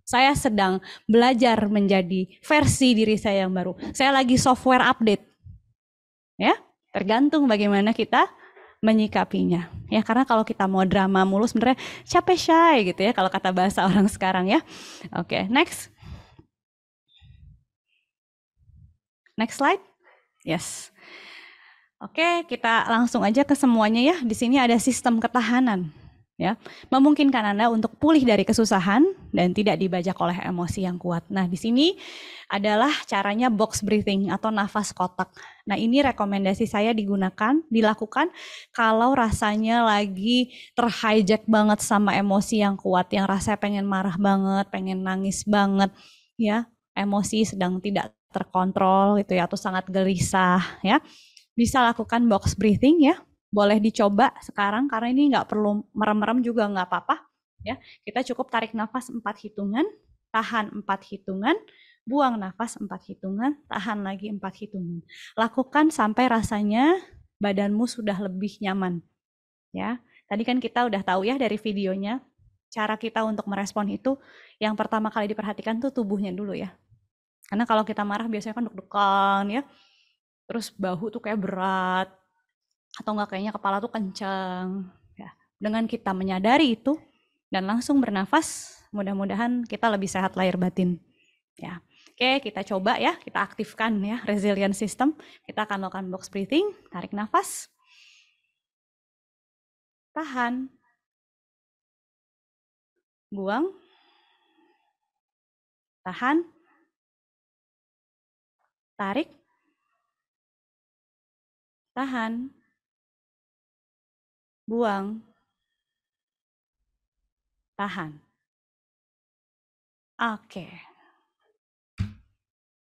Saya sedang belajar menjadi versi diri saya yang baru. Saya lagi software update. Ya, tergantung bagaimana kita menyikapinya. Ya, karena kalau kita mau drama mulu sebenarnya capek shy gitu ya kalau kata bahasa orang sekarang ya. Oke, next. Next slide. Yes. Oke, kita langsung aja ke semuanya ya. Di sini ada sistem ketahanan. Ya, memungkinkan Anda untuk pulih dari kesusahan dan tidak dibajak oleh emosi yang kuat. Nah, di sini adalah caranya box breathing atau nafas kotak. Nah, ini rekomendasi saya dilakukan kalau rasanya lagi terhijack banget sama emosi yang kuat, yang rasanya pengen marah banget, pengen nangis banget, ya, emosi sedang tidak terkontrol gitu ya, atau sangat gelisah ya. Bisa lakukan box breathing ya. Boleh dicoba sekarang karena ini nggak perlu merem-merem juga nggak apa-apa ya. Kita cukup tarik nafas 4 hitungan, tahan 4 hitungan, buang nafas 4 hitungan, tahan lagi 4 hitungan. Lakukan sampai rasanya badanmu sudah lebih nyaman. Ya. Tadi kan kita udah tahu ya dari videonya cara kita untuk merespon itu yang pertama kali diperhatikan tuh tubuhnya dulu ya. Karena kalau kita marah biasanya kan deg-degan ya. Terus bahu tuh kayak berat atau enggak kayaknya kepala tuh kencang ya. Dengan kita menyadari itu dan langsung bernafas, mudah-mudahan kita lebih sehat lahir batin ya. Oke, kita coba ya, kita aktifkan ya resilience system. Kita akan lakukan box breathing, tarik nafas, tahan, buang, tahan, tarik, tahan, buang, tahan. Oke.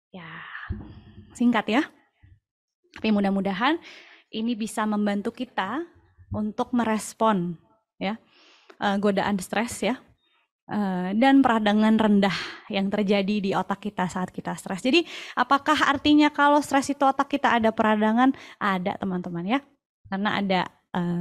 Ya, singkat ya. Tapi mudah-mudahan ini bisa membantu kita untuk merespon ya godaan stres ya. dan peradangan rendah yang terjadi di otak kita saat kita stres. Jadi apakah artinya kalau stres itu otak kita ada peradangan? Ada teman-teman ya, karena ada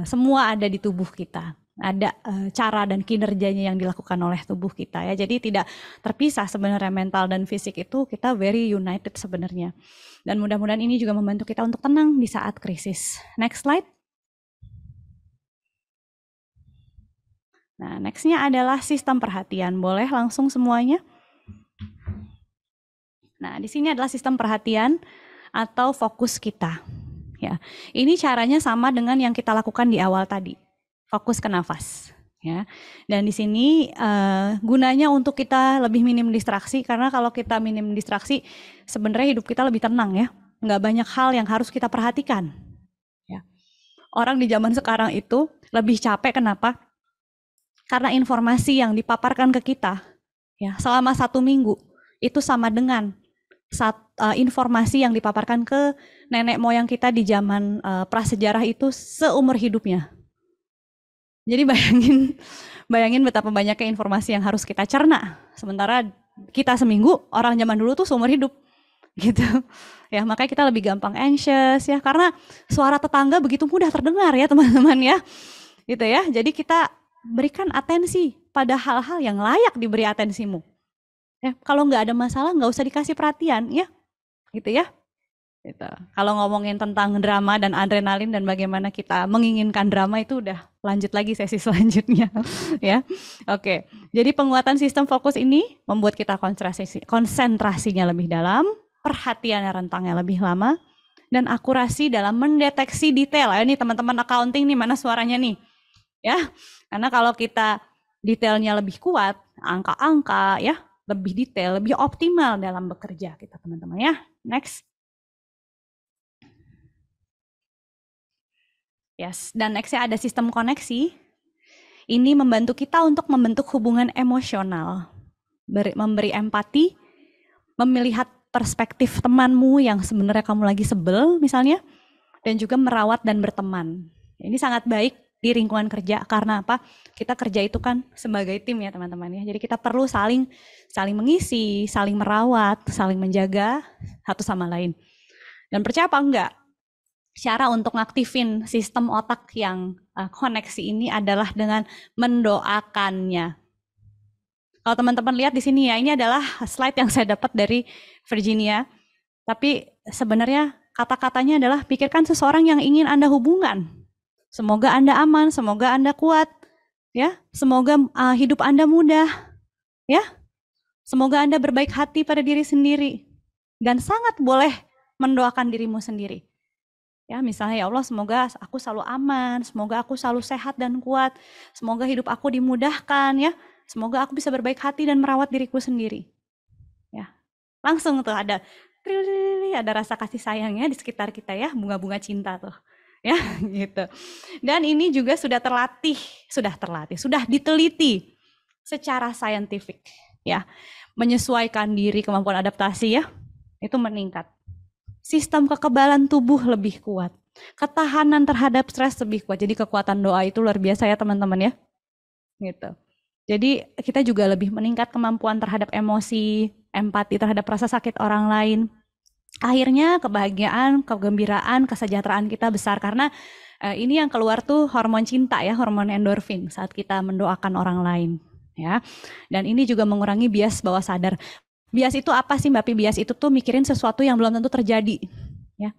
semua ada di tubuh kita. Ada cara dan kinerjanya yang dilakukan oleh tubuh kita ya. Jadi tidak terpisah sebenarnya mental dan fisik itu, kita very united sebenarnya. Dan mudah-mudahan ini juga membantu kita untuk tenang di saat krisis. Next slide. Nah, nextnya adalah sistem perhatian. Boleh langsung semuanya? Nah, di sini adalah sistem perhatian atau fokus kita. Ya, ini caranya sama dengan yang kita lakukan di awal tadi. Fokus ke nafas. Ya, dan di sini gunanya untuk kita lebih minim distraksi, karena kalau kita minim distraksi, sebenarnya hidup kita lebih tenang ya. Nggak banyak hal yang harus kita perhatikan. Ya. Orang di zaman sekarang itu lebih capek, kenapa? Karena informasi yang dipaparkan ke kita ya selama 1 minggu itu sama dengan informasi yang dipaparkan ke nenek moyang kita di zaman prasejarah itu seumur hidupnya. Jadi bayangin betapa banyaknya informasi yang harus kita cerna. Sementara kita seminggu, orang zaman dulu tuh seumur hidup gitu. Ya, makanya kita lebih gampang anxious ya, karena suara tetangga begitu mudah terdengar ya teman-teman ya. Gitu ya. Jadi kita berikan atensi pada hal-hal yang layak diberi atensimu. Ya, kalau nggak ada masalah nggak usah dikasih perhatian ya, gitu ya. Gitu. Kalau ngomongin tentang drama dan adrenalin dan bagaimana kita menginginkan drama itu udah lanjut lagi sesi selanjutnya ya. Oke, jadi penguatan sistem fokus ini membuat kita konsentrasinya lebih dalam, perhatiannya rentangnya lebih lama, dan akurasi dalam mendeteksi detail. Ini teman-teman accounting nih, mana suaranya nih? Ya, karena kalau kita detailnya lebih kuat, angka-angka ya, lebih detail, lebih optimal dalam bekerja kita teman-teman ya. Next. Yes, dan nextnya ada sistem koneksi. Ini membantu kita untuk membentuk hubungan emosional, memberi empati, melihat perspektif temanmu yang sebenarnya kamu lagi sebel misalnya, dan juga merawat dan berteman. Ini sangat baik di lingkungan kerja, karena apa? Kita kerja itu kan sebagai tim ya teman-teman ya. Jadi kita perlu saling mengisi, saling merawat, saling menjaga satu sama lain. Dan percaya apa enggak? Cara untuk ngaktifin sistem otak yang koneksi ini adalah dengan mendoakannya. Kalau teman-teman lihat di sini ya, ini adalah slide yang saya dapat dari Virginia. Tapi sebenarnya kata-katanya adalah pikirkan seseorang yang ingin Anda hubungan. Semoga Anda aman, semoga Anda kuat, ya. Semoga hidup Anda mudah, ya. Semoga Anda berbaik hati pada diri sendiri. Dan sangat boleh mendoakan dirimu sendiri. Ya, misalnya ya Allah, semoga aku selalu aman, semoga aku selalu sehat dan kuat, semoga hidup aku dimudahkan ya, semoga aku bisa berbaik hati dan merawat diriku sendiri. Ya, langsung tuh ada rasa kasih sayangnya di sekitar kita ya, bunga-bunga cinta tuh. Ya, gitu. Dan ini juga sudah diteliti secara saintifik ya. Menyesuaikan diri, kemampuan adaptasi ya, itu meningkat. Sistem kekebalan tubuh lebih kuat. Ketahanan terhadap stres lebih kuat. Jadi kekuatan doa itu luar biasa ya teman-teman ya. Gitu. Jadi kita juga lebih meningkat kemampuan terhadap emosi, empati terhadap rasa sakit orang lain. Akhirnya kebahagiaan, kegembiraan, kesejahteraan kita besar, karena ini yang keluar tuh hormon cinta ya, hormon endorfin saat kita mendoakan orang lain ya. Dan ini juga mengurangi bias bawah sadar. Bias itu apa sih Mbak Pi? Bias itu tuh mikirin sesuatu yang belum tentu terjadi. Ya.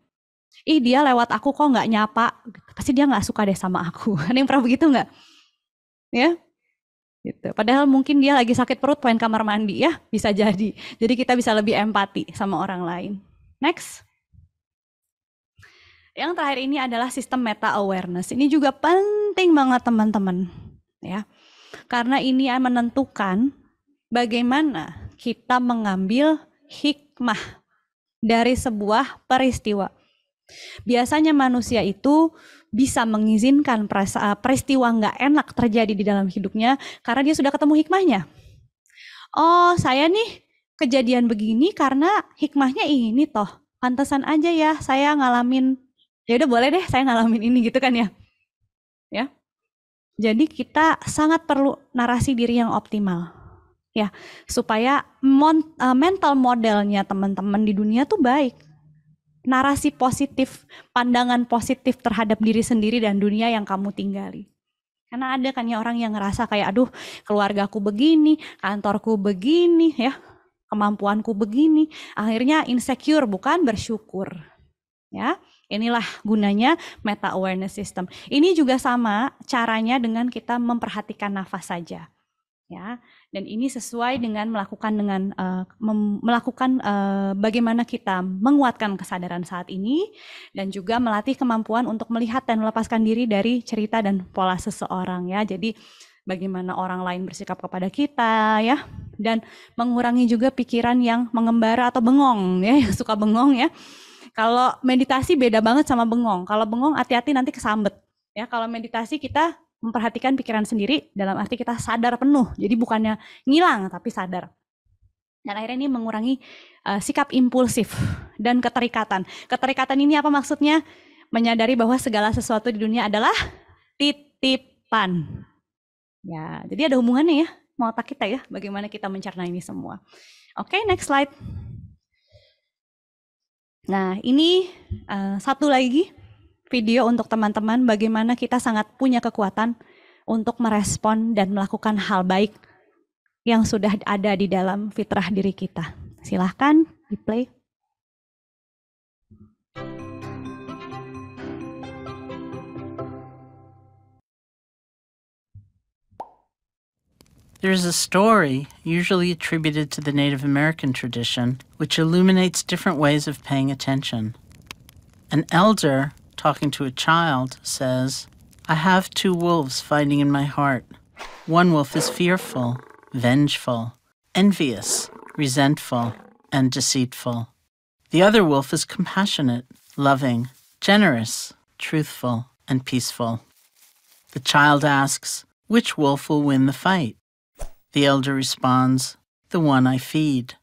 Ih, dia lewat aku kok nggak nyapa, pasti dia nggak suka deh sama aku. Ada yang pernah begitu nggak? Ya, gitu. Padahal mungkin dia lagi sakit perut, pengen kamar mandi ya, bisa jadi. Jadi kita bisa lebih empati sama orang lain. Next. Yang terakhir ini adalah sistem meta awareness. Ini juga penting banget teman-teman, ya. Karena ini menentukan bagaimana kita mengambil hikmah dari sebuah peristiwa. Biasanya manusia itu bisa mengizinkan peristiwa nggak enak terjadi di dalam hidupnya karena dia sudah ketemu hikmahnya. Oh, saya nih kejadian begini karena hikmahnya ini toh. Pantesan aja ya saya ngalamin. Ya udah boleh deh saya ngalamin ini gitu kan ya. Ya. Jadi kita sangat perlu narasi diri yang optimal. ya, supaya mental modelnya teman-teman di dunia tuh baik. Narasi positif, pandangan positif terhadap diri sendiri dan dunia yang kamu tinggali. Karena ada kan ya orang yang ngerasa kayak, aduh keluargaku begini, kantorku begini, ya, kemampuanku begini. Akhirnya insecure, bukan bersyukur. Ya, inilah gunanya meta awareness system. Ini juga sama caranya dengan kita memperhatikan nafas saja. Ya, dan ini sesuai dengan melakukan bagaimana kita menguatkan kesadaran saat ini dan juga melatih kemampuan untuk melihat dan melepaskan diri dari cerita dan pola seseorang, ya. Jadi bagaimana orang lain bersikap kepada kita, ya, dan mengurangi juga pikiran yang mengembara atau bengong, ya, yang suka bengong, ya. Kalau meditasi beda banget sama bengong. Kalau bengong hati-hati nanti kesambet, ya. Kalau meditasi kita memperhatikan pikiran sendiri dalam arti kita sadar penuh. Jadi bukannya ngilang tapi sadar. Dan akhirnya ini mengurangi sikap impulsif dan keterikatan. Keterikatan ini apa maksudnya? Menyadari bahwa segala sesuatu di dunia adalah titipan. Ya, jadi ada hubungannya ya, mau otak kita ya, bagaimana kita mencerna ini semua. Oke, next slide. Nah, ini satu lagi video untuk teman-teman bagaimana kita sangat punya kekuatan untuk merespon dan melakukan hal baik yang sudah ada di dalam fitrah diri kita. Silahkan di-play. There is a story, usually attributed to the Native American tradition, which illuminates different ways of paying attention. An elder talking to a child, says, "I have two wolves fighting in my heart. One wolf is fearful, vengeful, envious, resentful, and deceitful. The other wolf is compassionate, loving, generous, truthful, and peaceful." The child asks, "Which wolf will win the fight?" The elder responds, "The one I feed."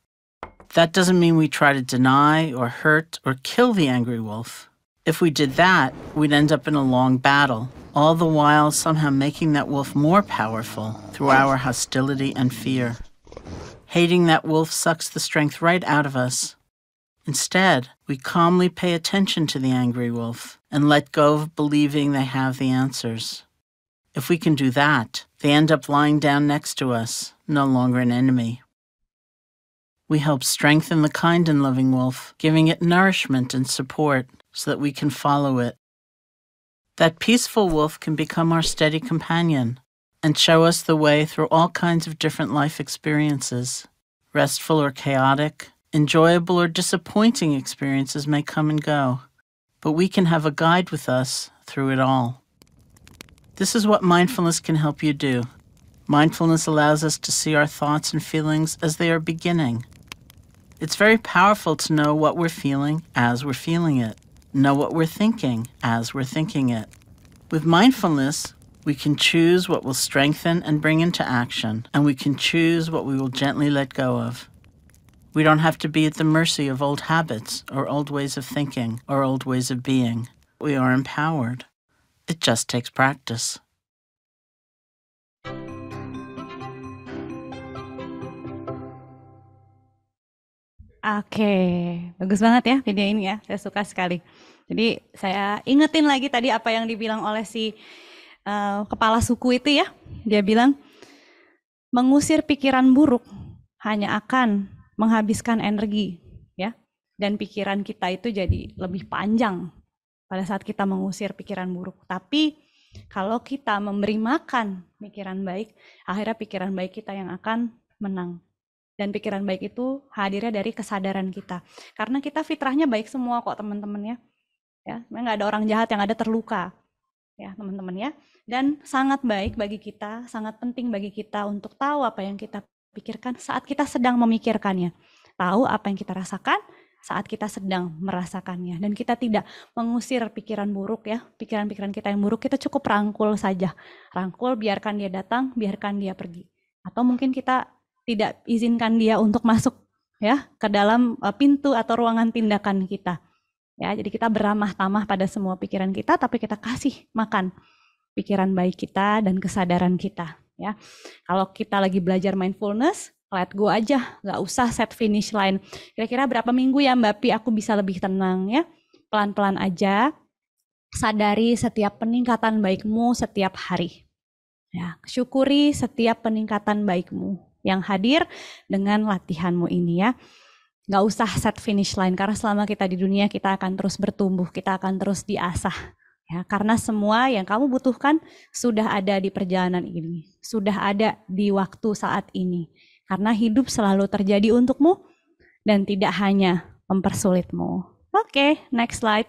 That doesn't mean we try to deny or hurt or kill the angry wolf. If we did that, we'd end up in a long battle, all the while somehow making that wolf more powerful through our hostility and fear. Hating that wolf sucks the strength right out of us. Instead, we calmly pay attention to the angry wolf and let go of believing they have the answers. If we can do that, they end up lying down next to us, no longer an enemy. We help strengthen the kind and loving wolf, giving it nourishment and support so that we can follow it. That peaceful wolf can become our steady companion and show us the way through all kinds of different life experiences. Restful or chaotic, enjoyable or disappointing experiences may come and go, but we can have a guide with us through it all. This is what mindfulness can help you do. Mindfulness allows us to see our thoughts and feelings as they are beginning. It's very powerful to know what we're feeling as we're feeling it, know what we're thinking as we're thinking it. With mindfulness, we can choose what will strengthen and bring into action, and we can choose what we will gently let go of. We don't have to be at the mercy of old habits or old ways of thinking or old ways of being. We are empowered. It just takes practice. Oke, bagus banget ya video ini ya, saya suka sekali. Jadi saya ingetin lagi tadi apa yang dibilang oleh si kepala suku itu ya. Dia bilang, mengusir pikiran buruk hanya akan menghabiskan energi ya. Dan pikiran kita itu jadi lebih panjang pada saat kita mengusir pikiran buruk. Tapi kalau kita memberi makan pikiran baik, akhirnya pikiran baik kita yang akan menang. Dan pikiran baik itu hadirnya dari kesadaran kita. Karena kita fitrahnya baik semua kok teman-teman ya. Ya, nggak ada orang jahat yang ada terluka. Ya teman-teman ya. Dan sangat baik bagi kita, sangat penting bagi kita untuk tahu apa yang kita pikirkan saat kita sedang memikirkannya. Tahu apa yang kita rasakan saat kita sedang merasakannya. Dan kita tidak mengusir pikiran buruk ya. Pikiran-pikiran kita yang buruk kita cukup rangkul saja. Rangkul, biarkan dia datang, biarkan dia pergi. Atau mungkin kita tidak izinkan dia untuk masuk ya ke dalam pintu atau ruangan tindakan kita. Ya, jadi kita beramah tamah pada semua pikiran kita, tapi kita kasih makan pikiran baik kita dan kesadaran kita. Ya, kalau kita lagi belajar mindfulness, let go aja, nggak usah set finish line. Kira-kira berapa minggu ya Mbak Pi aku bisa lebih tenang ya? Pelan-pelan aja, sadari setiap peningkatan baikmu setiap hari. Ya, syukuri setiap peningkatan baikmu yang hadir dengan latihanmu ini ya. Nggak usah set finish line, karena selama kita di dunia kita akan terus bertumbuh, kita akan terus diasah. Ya, karena semua yang kamu butuhkan sudah ada di perjalanan ini, sudah ada di waktu saat ini. Karena hidup selalu terjadi untukmu dan tidak hanya mempersulitmu. Oke, next slide.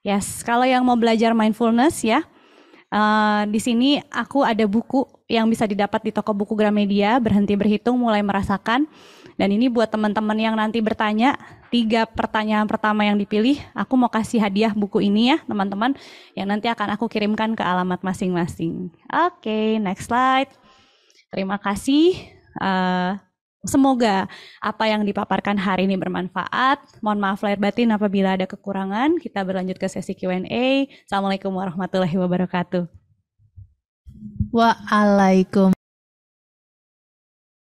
Yes, kalau yang mau belajar mindfulness ya, di sini aku ada buku yang bisa didapat di toko buku Gramedia, Berhenti Berhitung Mulai Merasakan. Dan ini buat teman-teman yang nanti bertanya, 3 pertanyaan pertama yang dipilih, aku mau kasih hadiah buku ini ya teman-teman, yang nanti akan aku kirimkan ke alamat masing-masing. Oke, next slide. Terima kasih. Semoga apa yang dipaparkan hari ini bermanfaat. Mohon maaf lahir batin apabila ada kekurangan. Kita berlanjut ke sesi Q&A. Assalamualaikum warahmatullahi wabarakatuh. Waalaikumsalam.